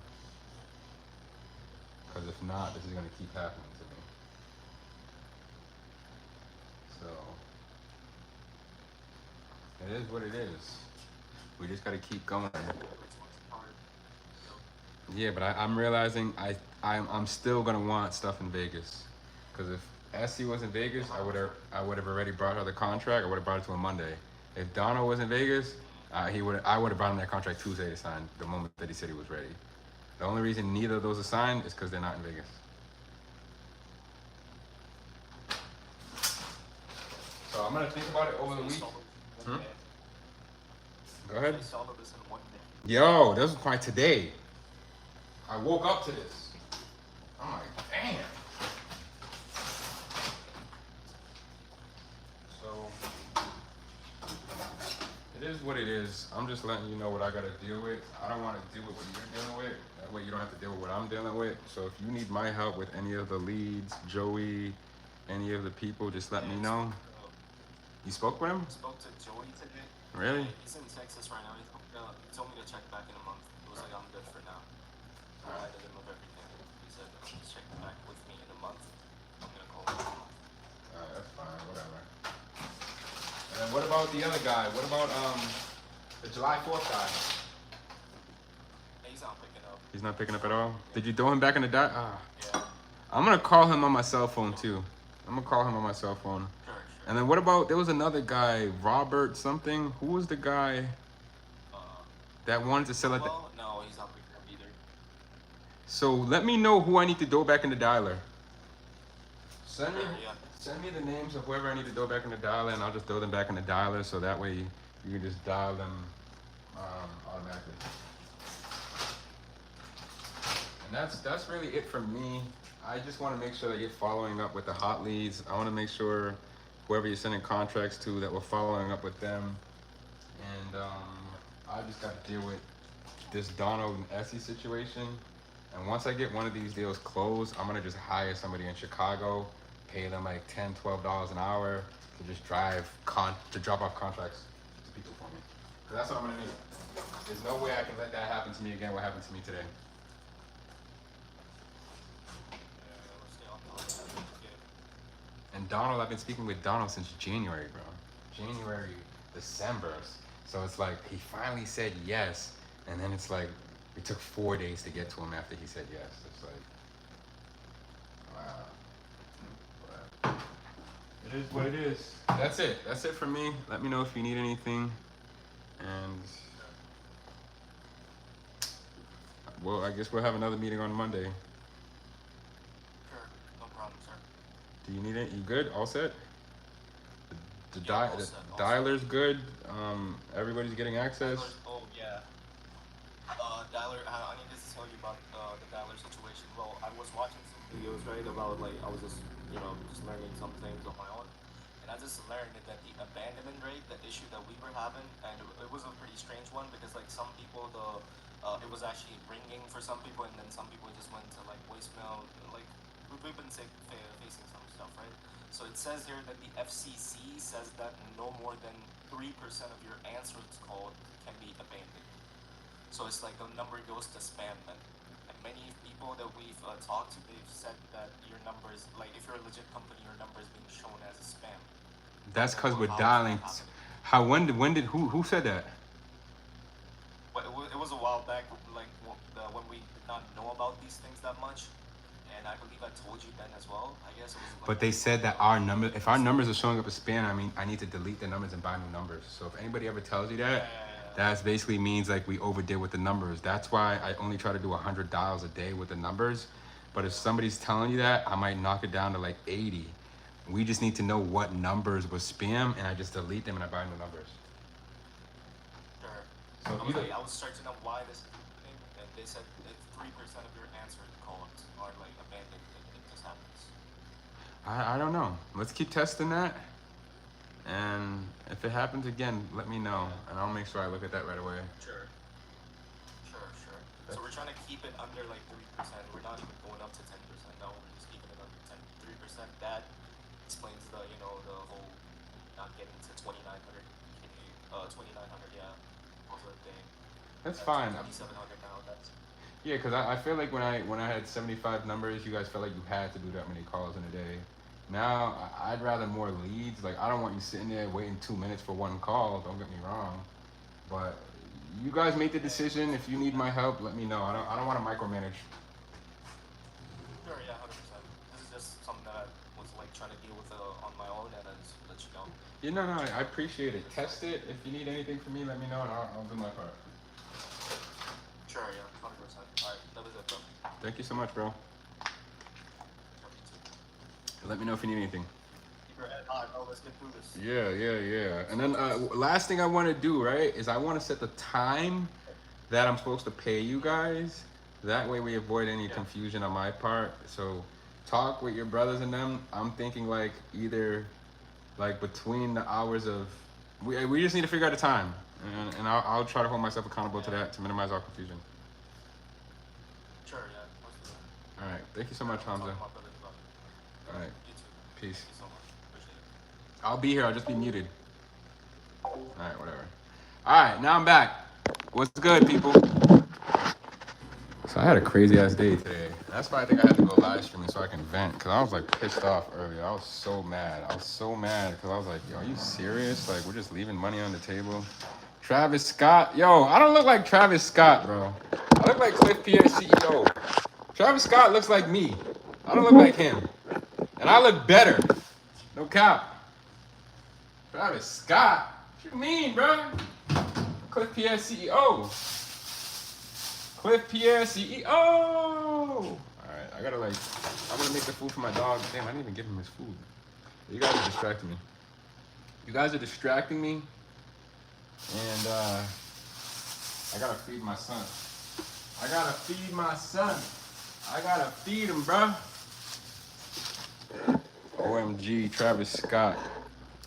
Because if not, this is gonna keep happening to me. So, it is what it is. We just gotta keep going. Yeah, but I'm realizing I'm still gonna want stuff in Vegas. Because if Essie was in Vegas, I would have already brought her the contract. I would have brought it to him Monday. If Donald was in Vegas, I would have brought him that contract Tuesday to sign the moment that he said he was ready. The only reason neither of those are signed is because they're not in Vegas. So I'm gonna think about it over the week. Go ahead. Yo, this was quite today. I woke up to this. I'm like, damn. So it is what it is. I'm just letting you know what I gotta deal with. I don't want to deal with what you're dealing with. That way you don't have to deal with what I'm dealing with. So if you need my help with any of the leads, Joey, any of the people, just let me know. You spoke with him? I spoke to Joey today. Really? He's in Texas right now. He told me to check back in a month. He was like, I'm good for now. I reminded him of everything. He said, just check back with me in a month. I'm gonna call him in a month. Alright, that's fine, whatever. And then what about the other guy? What about the July 4th guy? He's not picking up. He's not picking up at all? Did you throw him back in the Yeah. I'm gonna call him on my cell phone too. I'm gonna call him on my cell phone. Sure. And then what about there was another guy, Robert something. Who was the guy Uh, that wanted to sell it? well, no, he's not picking up either. So let me know who I need to throw back in the dialer. Send me Sure, yeah. send me the names of whoever I need to throw back in the dialer, and I'll just throw them back in the dialer, so that way you can just dial them automatically. And that's really it for me. I just want to make sure that you're following up with the hot leads. I want to make sure whoever you're sending contracts to that we're following up with them. And I just got to deal with this Donald and Essie situation. And once I get one of these deals closed, I'm gonna just hire somebody in Chicago, pay them like $10, $12 an hour to just to drop off contracts to people for me. Cause that's what I'm gonna need. There's no way I can let that happen to me again. What happened to me today? Let's stay on top of that. Okay. And Donald, I've been speaking with Donald since January, bro. January, December. So it's like he finally said yes, and then it's like it took 4 days to get to him after he said yes. It's like, wow. It is what it is. That's it. That's it for me. Let me know if you need anything. And well, I guess we'll have another meeting on Monday. Sure, no problem, sir. Do you need it? You good? All set? The Yeah, all set, all set. dialer's good. Everybody's getting access. Oh yeah. Dialer. I needed to tell you about the dialer situation. Well, I was watching some videos, right, about like I was just just learning some things on my own, and I just learned that the abandonment rate, the issue that we were having, and it was a pretty strange one because like some people it was actually ringing for some people, and then some people just went to like voicemail. Like we've been facing some stuff, right? So it says here that the FCC says that no more than 3% of your answers called can be abandoned. So it's like the number goes to spam then. And many people that we've talked to, they've said that your number is, like if you're a legit company, your number is being shown as a spam. That's because we're How is dialing. that happening? When did who said that? But it was a while back, like when we did not know about these things that much. And I believe I told you then as well. I guess it was like, But they said that if our numbers are showing up as spam, I mean, I need to delete the numbers and buy new numbers. So if anybody ever tells you that, that basically means like we overdid with the numbers. That's why I only try to do 100 dials a day with the numbers. But if somebody's telling you that, I might knock it down to like 80. We just need to know what numbers was spam, and I just delete them and I buy new numbers. Sure. So I was searching up why this is happening, and they said that 3% of your answers called are like abandoned. It just happens. I don't know. Let's keep testing that. And if it happens again, let me know, and I'll make sure I look at that right away. Sure. So we're trying to keep it under like 3%. We're not even going up to 10%. No, we're just keeping it under 3%. That explains the the whole not getting to 2,900 yeah, over a day. That's fine. 2,700 now. That's Yeah, because I feel like when I had 75 numbers, you guys felt like you had to do that many calls in a day. Now, I'd rather more leads. Like, I don't want you sitting there waiting 2 minutes for one call, don't get me wrong. But you guys make the decision. If you need my help, let me know. I don't want to micromanage. sure, yeah, 100%. This is just something that I was like trying to deal with on my own, and I just let you know. Yeah, no, I appreciate it. Test it. If you need anything from me, let me know, and I'll do my part. Sure, yeah, 100%. Alright, that was it, bro. Thank you so much, bro. Yep, you too. Let me know if you need anything. Keep your head high, bro. Let's get through this. Yeah. And then last thing I want to do, right, is I want to set the time that I'm supposed to pay you guys. That way we avoid any confusion on my part. So talk with your brothers and them. I'm thinking like either like between the hours of, we just need to figure out a time. And I'll try to hold myself accountable to that to minimize our confusion. Sure, yeah. Let's do that. All right. Thank you so much, Talk to Hamza. my brothers about it. All right. You too. Peace. Thank you so much. Appreciate it. I'll be here. I'll just be muted. All right, whatever. All right, now I'm back. What's good, people? So I had a crazy ass day today. That's why I think I had to go live streaming so I can vent, because I was like pissed off earlier. I was so mad. Because I was like, yo, are you serious? Like, we're just leaving money on the table. Travis Scott. Yo, I don't look like Travis Scott, bro. I look like Cliff Pierre CEO. Travis Scott looks like me. I don't look like him. And I look better. No cap. Travis Scott? What you mean, bro? Cliff Pierre CEO. Cliff Pierre CEO. All right, I gotta like, I'm gonna make the food for my dog. Damn, I didn't even give him his food. You guys are distracting me. You guys are distracting me. And I gotta feed my son. I gotta feed my son. I gotta feed him, bro. OMG, Travis Scott.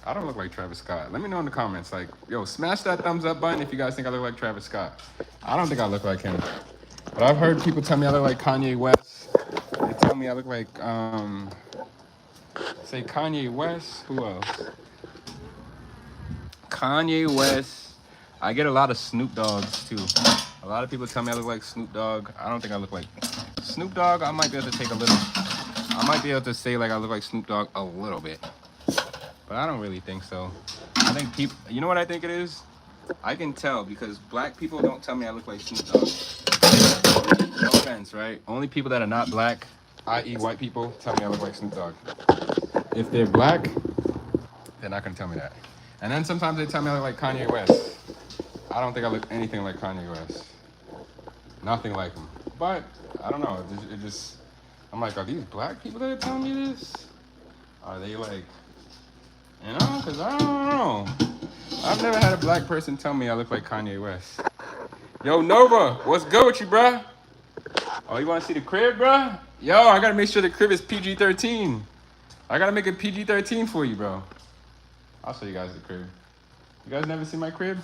I don't look like Travis Scott. Let me know in the comments. Like, yo, smash that thumbs up button if you guys think I look like Travis Scott. I don't think I look like him. But I've heard people tell me I look like Kanye West. They tell me I look like, say Kanye West. Who else? Kanye West. I get a lot of Snoop Dogs too. A lot of people tell me I look like Snoop Dogg. I don't think I look like Snoop Dogg. I might be able to take a little. I might be able to say like I look like Snoop Dogg a little bit. But I don't really think so. I think people, you know what I think it is? I can tell because black people don't tell me I look like Snoop Dogg. No offense, right? Only people that are not black, i.e. white people, tell me I look like Snoop Dogg. If they're black, they're not gonna tell me that. And then sometimes they tell me I look like Kanye West. I don't think I look anything like Kanye West. Nothing like him. But, I don't know, it just, I'm like, are these black people that are telling me this? Are they like, you know, because I don't know. I've never had a black person tell me I look like Kanye West. Yo, Nova, what's good with you, bruh? Oh, you want to see the crib, bruh? Yo, I got to make sure the crib is PG-13. I got to make it PG-13 for you, bro. I'll show you guys the crib. You guys never seen my crib?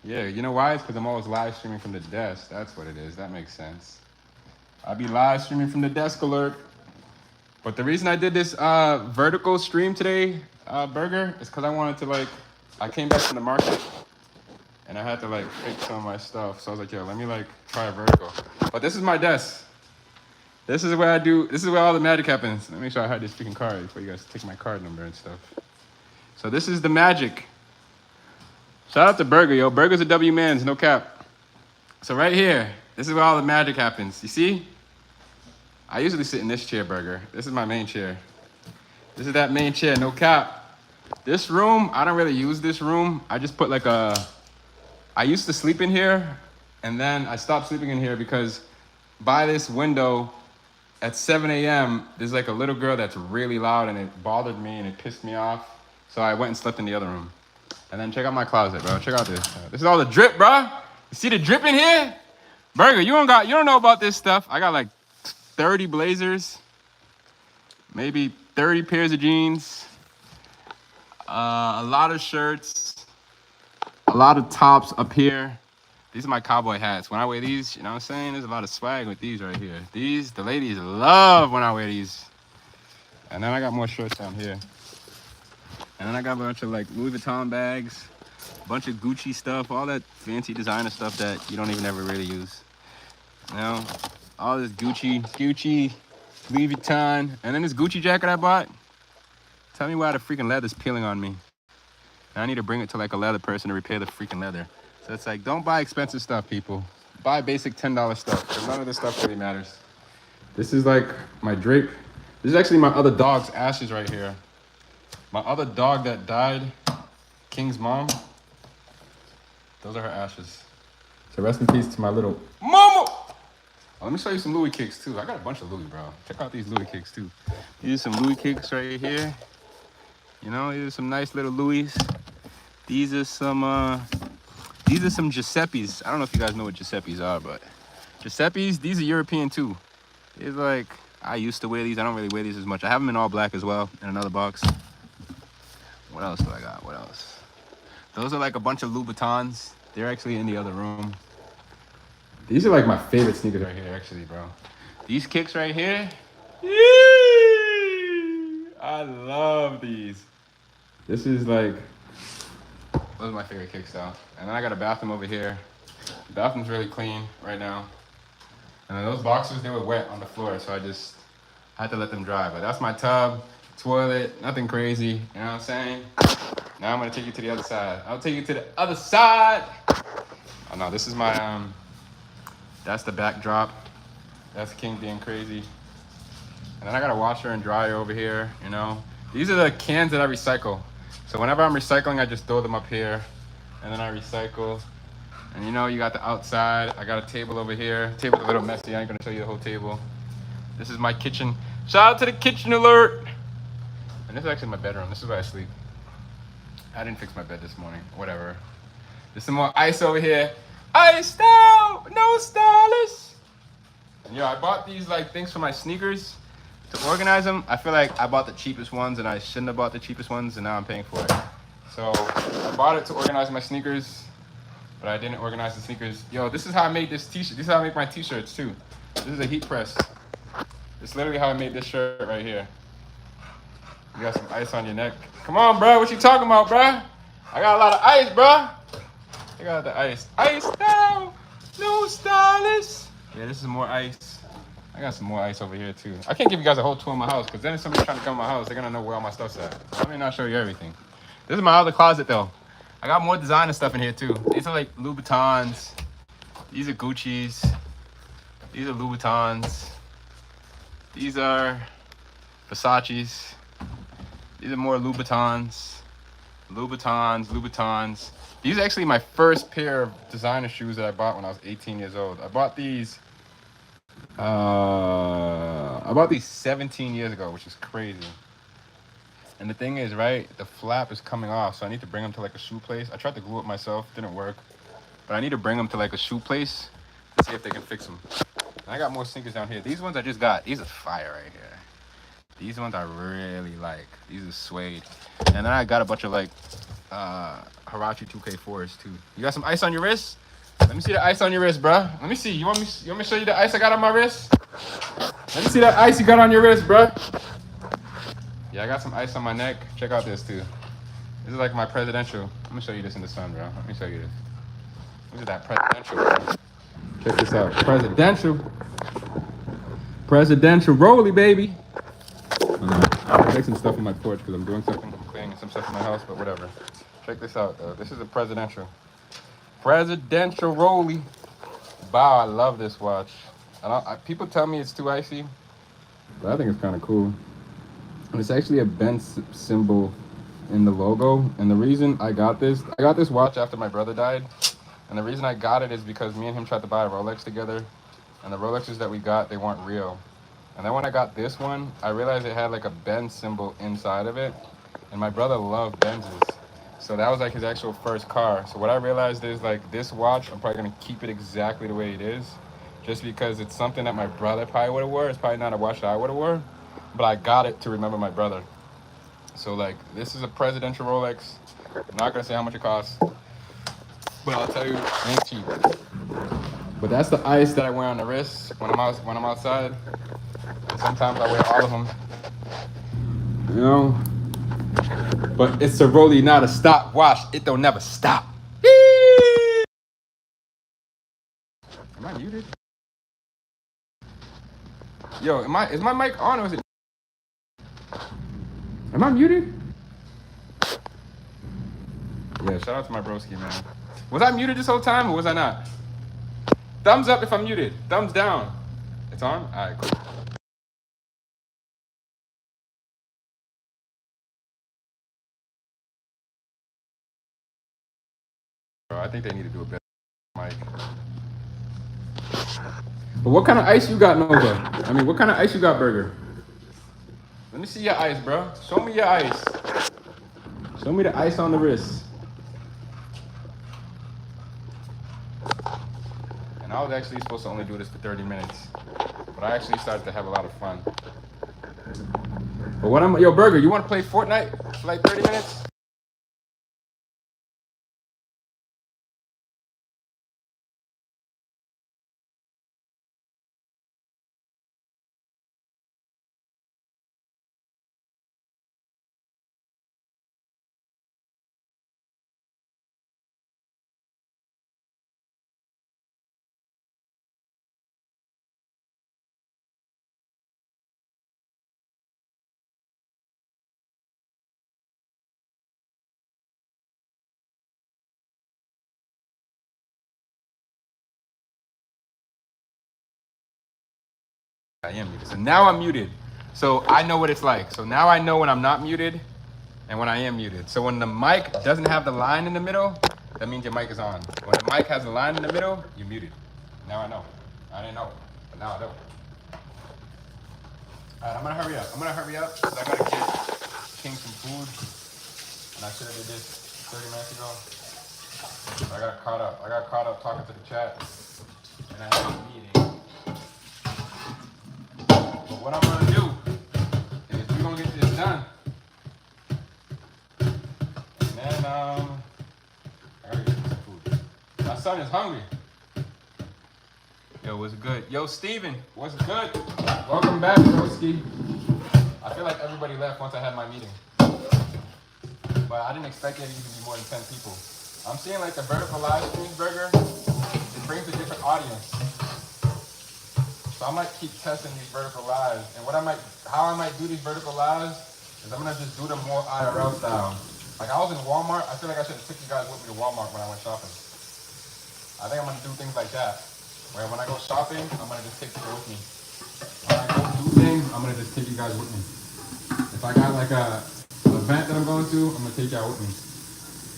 Yeah, you know why? It's because I'm always live streaming from the desk. That's what it is. That makes sense. I'll be live streaming from the desk alert. But the reason I did this vertical stream today, Burger, is because I wanted to like, I came back from the market and I had to like fix some of my stuff. So I was like, yo, let me like try a vertical. But this is my desk. This is where I do, this is where all the magic happens. Let me make sure I had this freaking card before you guys take my card number and stuff. So this is the magic. Shout out to Burger, yo. Burger's a W Mans, no cap. So right here, this is where all the magic happens. You see? I usually sit in this chair, Burger. This is my main chair. This is that main chair, no cap. This room, I don't really use this room. I just put like I used to sleep in here, and then I stopped sleeping in here because by this window at 7 a.m., there's like a little girl that's really loud, and it bothered me and it pissed me off. So I went and slept in the other room. And then check out my closet, bro. Check out this. This is all the drip, bro. You see the drip in here? Burger, you don't know about this stuff. I got like 30 blazers, maybe 30 pairs of jeans, a lot of shirts, a lot of tops up here. These are my cowboy hats. When I wear these, you know what I'm saying? There's a lot of swag with these right here. These, the ladies love when I wear these. And then I got more shirts down here. And then I got a bunch of like Louis Vuitton bags, a bunch of Gucci stuff, all that fancy designer stuff that you don't even ever really use. You know, all this Gucci, Louis Vuitton, and then this Gucci jacket I bought. Tell me why the freaking leather's peeling on me. And I need to bring it to like a leather person to repair the freaking leather. So it's like, don't buy expensive stuff, people. Buy basic $10 stuff, because none of this stuff really matters. This is like my drape. This is actually my other dog's ashes right here. My other dog that died, King's mom, those are her ashes. So rest in peace to my little mama. Oh, let me show you some Louis kicks too. I got a bunch of Louis, bro. Check out these Louis kicks too. These are some Louis kicks right here. You know, these are some nice little Louis. These are some Giuseppe's. I don't know if you guys know what Giuseppe's are, but Giuseppe's, these are European too. It's like, I used to wear these. I don't really wear these as much. I have them in all black as well in another box. What else do I got? What else? Those are like a bunch of Louboutins. They're actually in the other room. These are like my favorite sneakers right here, actually, bro. These kicks right here. I love these. This is like, those are my favorite kicks though. And then I got a bathroom over here. The bathroom's really clean right now. And then those boxers, they were wet on the floor, so I had to let them dry. But that's my tub. Toilet, nothing crazy, you know what I'm saying? Now I'm gonna take you to the other side. I'll take you to the other side. Oh no, this is my, that's the backdrop. That's King being crazy. And then I got a washer and dryer over here, you know? These are the cans that I recycle. So whenever I'm recycling, I just throw them up here, and then I recycle. And you know, you got the outside. I got a table over here. Table's a little messy. I ain't gonna show you the whole table. This is my kitchen. Shout out to the kitchen alert. And this is actually my bedroom. This is where I sleep. I didn't fix my bed this morning. Whatever. There's some more ice over here. Iced out, no stylist. And I bought these like things for my sneakers to organize them. I feel like I bought the cheapest ones and I shouldn't have bought the cheapest ones, and now I'm paying for it. So I bought it to organize my sneakers, but I didn't organize the sneakers. Yo, this is how I made this t-shirt. This is how I make my t-shirts too. This is a heat press. It's literally how I made this shirt right here. You got some ice on your neck. Come on, bro. What you talking about, bro? I got a lot of ice, bro. I got the ice. Ice now. No stylist. Yeah, this is more ice. I got some more ice over here, too. I can't give you guys a whole tour of my house, because then if somebody's trying to come to my house, they're going to know where all my stuff's at. Let me not show you everything. This is my other closet, though. I got more designer stuff in here, too. These are, like, Louboutins. These are Gucci's. These are Louboutins. These are Versace's. These are more Louboutins. Louboutins. These are actually my first pair of designer shoes that I bought when I was 18 years old. I bought these 17 years ago, which is crazy. And the thing is, right, the flap is coming off, so I need to bring them to like a shoe place. I tried to glue it myself, didn't work. But I need to bring them to like a shoe place to see if they can fix them. And I got more sneakers down here. These ones I just got, these are fire right here. These ones I really like. These are suede. And then I got a bunch of like Huarache 2K4s too. You got some ice on your wrist? Let me see the ice on your wrist, bruh. Let me see. You want me to show you the ice I got on my wrist? Let me see that ice you got on your wrist, bruh. Yeah, I got some ice on my neck. Check out this too. This is like my presidential. I'm gonna show you this in the sun, bro. Let me show you this. Look at that presidential. Check this out. Presidential rolly, baby. I'm fixing stuff on my porch because I'm doing something. I'm cleaning some stuff in my house, but whatever. Check this out, though. This is a presidential rolly. Wow, I love this watch. People tell me it's too icy, but I think it's kind of cool. And it's actually a Benz symbol in the logo. And the reason I got this watch after my brother died. And the reason I got it is because me and him tried to buy a Rolex together. And the Rolexes that we got, they weren't real. And then when I got this one, I realized it had like a Benz symbol inside of it. And my brother loved Benzes. So that was like his actual first car. So what I realized is like this watch, I'm probably gonna keep it exactly the way it is. Just because it's something that my brother probably would have wore. It's probably not a watch that I would have wore. But I got it to remember my brother. So like, this is a presidential Rolex. I'm not gonna say how much it costs. But I'll tell you, it ain't cheap. But that's the ice that I wear on the wrist when I'm outside. And sometimes I wear all of them. You know? But it's a rollie, not a stopwatch. It don't never stop. Am I muted? Yo, is my mic on or is it? Am I muted? Yeah, shout out to my broski, man. Was I muted this whole time or was I not? Thumbs up if I'm muted. Thumbs down. It's on? Alright, cool. Bro, I think they need to do a better mic. But what kind of ice you got, Nova? I mean, what kind of ice you got, Burger? Let me see your ice, bro. Show me your ice. Show me the ice on the wrist. And I was actually supposed to only do this for 30 minutes. But I actually started to have a lot of fun. But yo, Burger, you want to play Fortnite for like 30 minutes? I am muted. So now I'm muted. So I know what it's like. So now I know when I'm not muted and when I am muted. So when the mic doesn't have the line in the middle, that means your mic is on. When the mic has a line in the middle, you're muted. Now I know. I didn't know, but now I know. All right, I'm gonna hurry up. Because I gotta get King some food. And I should have did this 30 minutes ago. I got caught up. Talking to the chat. And I had a meeting. But what I'm gonna do is we're gonna get this done. And then I gotta get some food. My son is hungry. Yo, what's good? Yo, Steven, what's good? Welcome back, broski. I feel like everybody left once I had my meeting. But I didn't expect it to even be more than 10 people. I'm seeing like the vertical live stream burger. It brings a different audience. So I might keep testing these vertical lives. And how I might do these vertical lives is I'm gonna just do them more IRL style. Like I was in Walmart. I feel like I should have took you guys with me to Walmart when I went shopping. I think I'm gonna do things like that. Where when I go shopping, I'm gonna just take people with me. When I go do things, I'm gonna just take you guys with me. If I got like an event that I'm going to, I'm gonna take y'all with me.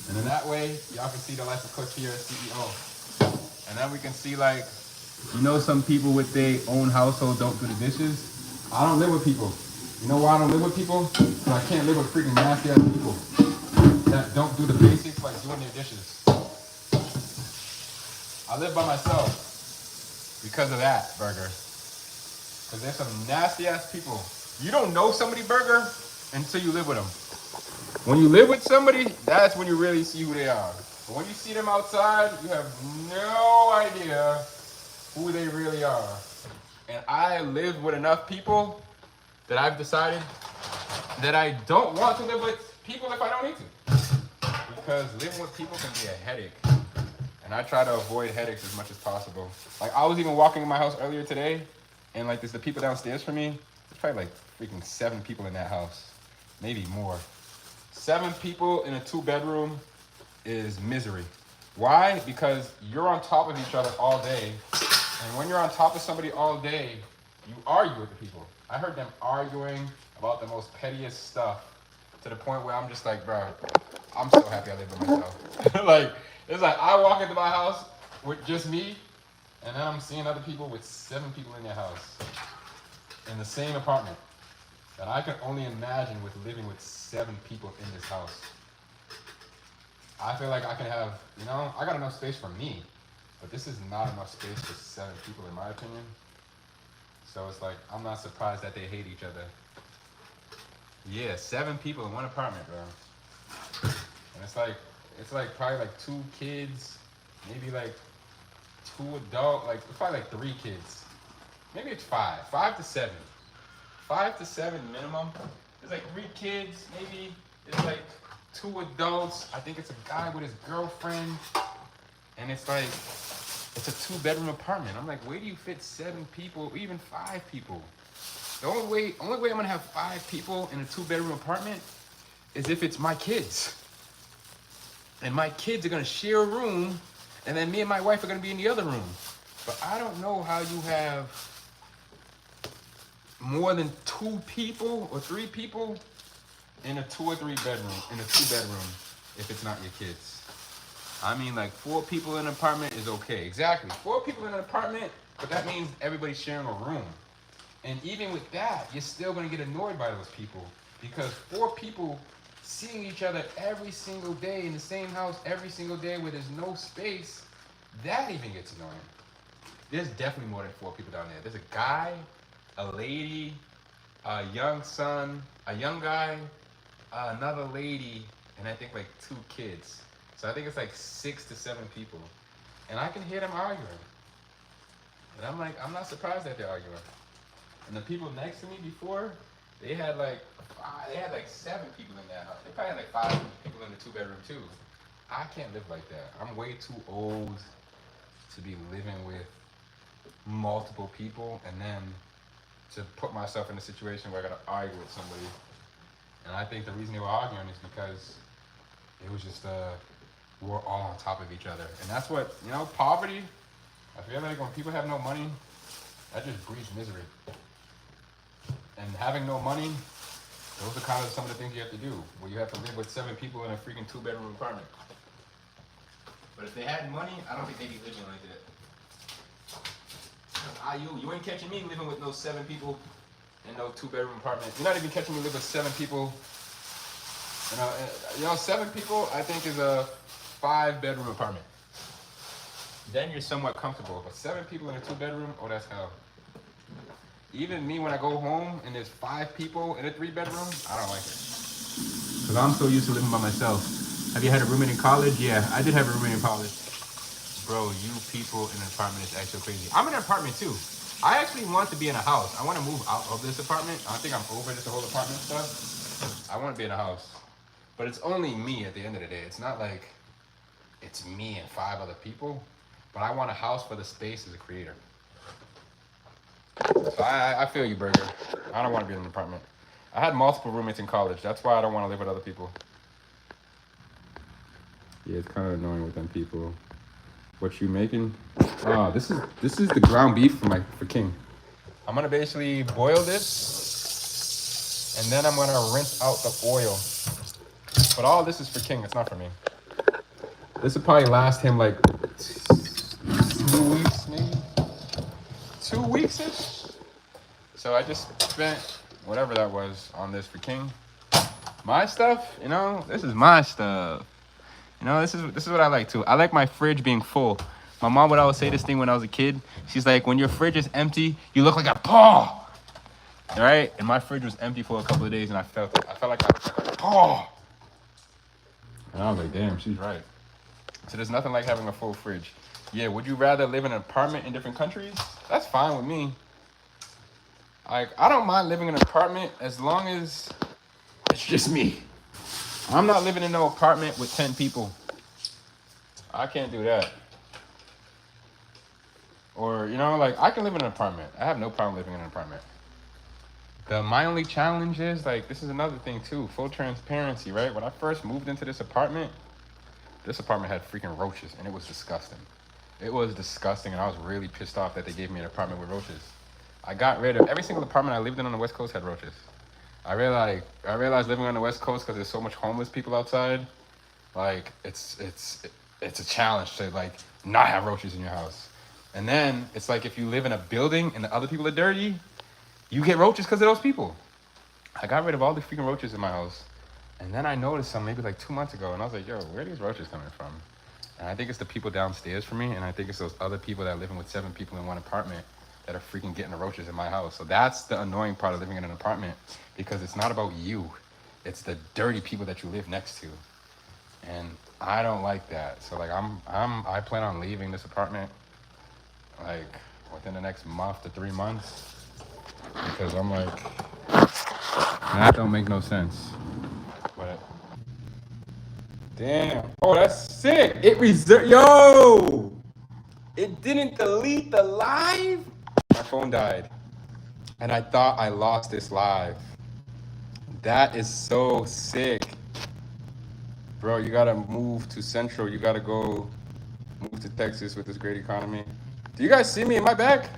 And then that way, y'all can see the life of Coach here as CEO. And then we can see like, you know, some people with their own household don't do the dishes. I don't live with people. You know why I don't live with people? Because I can't live with freaking nasty ass people that don't do the basics like doing their dishes. I live by myself because of that, Burger. Because there's some nasty ass people. You don't know somebody, Burger, until you live with them. When you live with somebody, that's when you really see who they are. But when you see them outside, you have no idea who they really are. And I live with enough people that I've decided that I don't want to live with people if I don't need to. Because living with people can be a headache. And I try to avoid headaches as much as possible. Like I was even walking in my house earlier today, and like there's the people downstairs from me. There's probably like freaking 7 people in that house. Maybe more. 7 people in a 2-bedroom is misery. Why? Because you're on top of each other all day. And when you're on top of somebody all day, you argue with the people. I heard them arguing about the most pettiest stuff to the point where I'm just like, bro, I'm so happy I live by myself. Like, it's like I walk into my house with just me, and then I'm seeing other people with 7 people in their house in the same apartment. And I can only imagine with living with 7 people in this house. I feel like I can have, you know, I got enough space for me, but this is not enough space for 7 people in my opinion. So it's like, I'm not surprised that they hate each other. Yeah, 7 people in one apartment, bro. And it's like probably like 2 kids, maybe like 2 adults, like probably like 3 kids. Maybe it's 5 to 7. 5 to 7 minimum. There's like 3 kids, maybe. There's like 2 adults. I think it's a guy with his girlfriend. And it's like, it's a 2-bedroom apartment. I'm like, where do you fit 7 people, or even 5 people? The only way I'm gonna have 5 people in a 2-bedroom apartment is if it's my kids. And my kids are gonna share a room, and then me and my wife are gonna be in the other room. But I don't know how you have more than 2 people or 3 people in a 2 or 3 bedroom, in a 2-bedroom, if it's not your kids. I mean, like 4 people in an apartment is okay. Exactly, 4 people in an apartment, but that means everybody's sharing a room. And even with that, you're still gonna get annoyed by those people, because 4 people seeing each other every single day in the same house every single day where there's no space, that even gets annoying. There's definitely more than 4 people down there. There's a guy, a lady, a young son, a young guy, another lady, and I think like 2 kids. So I think it's like 6 to 7 people. And I can hear them arguing. And I'm like, I'm not surprised that they're arguing. And the people next to me before, they had like 7 people in that house. They probably had like 5 people in the 2-bedroom too. I can't live like that. I'm way too old to be living with multiple people and then to put myself in a situation where I gotta argue with somebody. And I think the reason they were arguing is because it was just we're all on top of each other. And that's what, you know, poverty, I feel like when people have no money, that just breeds misery. And having no money Those are kind of some of the things you have to do when you have to live with 7 people in a freaking 2-bedroom apartment. But if they had money, I don't think they'd be living like that. You ain't catching me living with no 7 people in no 2-bedroom apartment. You're not even catching me live with 7 people. You know, 7 people I think is a 5-bedroom apartment. Then you're somewhat comfortable. But 7 people in a 2-bedroom, oh, that's hell. Even me when I go home and there's 5 people in a 3-bedroom, I don't like it. Because I'm so used to living by myself. Have you had a roommate in college? Yeah, I did have a roommate in college. Bro, you people in an apartment is actually crazy. I'm in an apartment too. I actually want to be in a house. I want to move out of this apartment. I think I'm over this whole apartment stuff. I want to be in a house. But it's only me at the end of the day. It's not like it's me and 5 other people. But I want a house for the space as a creator. So I feel you, Burger. I don't want to be in an apartment. I had multiple roommates in college. That's why I don't want to live with other people. Yeah, it's kind of annoying with them people. What you making? Oh, this is the ground beef for King. I'm gonna basically boil this, and then I'm gonna rinse out the oil. But all this is for King. It's not for me. This will probably last him like 2 weeks, maybe 2 weeks-ish. So I just spent whatever that was on this for King. My stuff, you know, this is my stuff. You know, this is what I like too. I like my fridge being full. My mom would always say this thing when I was a kid. She's like, when your fridge is empty, you look like a paw. Right? And my fridge was empty for a couple of days and I felt it. I felt like I looked like a paw. And I was like, damn, she's right. So there's nothing like having a full fridge. Yeah, would you rather live in an apartment in different countries? That's fine with me. Like, I don't mind living in an apartment as long as it's just me. I'm not living in no apartment with 10 people. I can't do that. Or, you know, like, I can live in an apartment. I have no problem living in an apartment. My only challenge is, like, this is another thing, too. Full transparency, right? When I first moved into this apartment had freaking roaches, and it was disgusting. It was disgusting, and I was really pissed off that they gave me an apartment with roaches. I got rid of every single apartment I lived in on the West Coast had roaches. I realized living on the West Coast, because there's so much homeless people outside, like, it's a challenge to, like, not have roaches in your house. And then it's like if you live in a building and the other people are dirty, you get roaches because of those people. I got rid of all the freaking roaches in my house. And then I noticed some maybe like 2 months ago, and I was like, yo, where are these roaches coming from? And I think it's the people downstairs for me, and I think it's those other people that are living with 7 people in one apartment that are freaking getting the roaches in my house. So that's the annoying part of living in an apartment, because it's not about you. It's the dirty people that you live next to. And I don't like that. So like I plan on leaving this apartment like within the next month to 3 months, because I'm like, that don't make no sense. But damn, oh, that's sick. Yo, it didn't delete the live. My phone died, and I thought I lost this live. That is so sick, bro. You gotta move to Central. You gotta go move to Texas with this great economy. Do you guys see me? Am I back?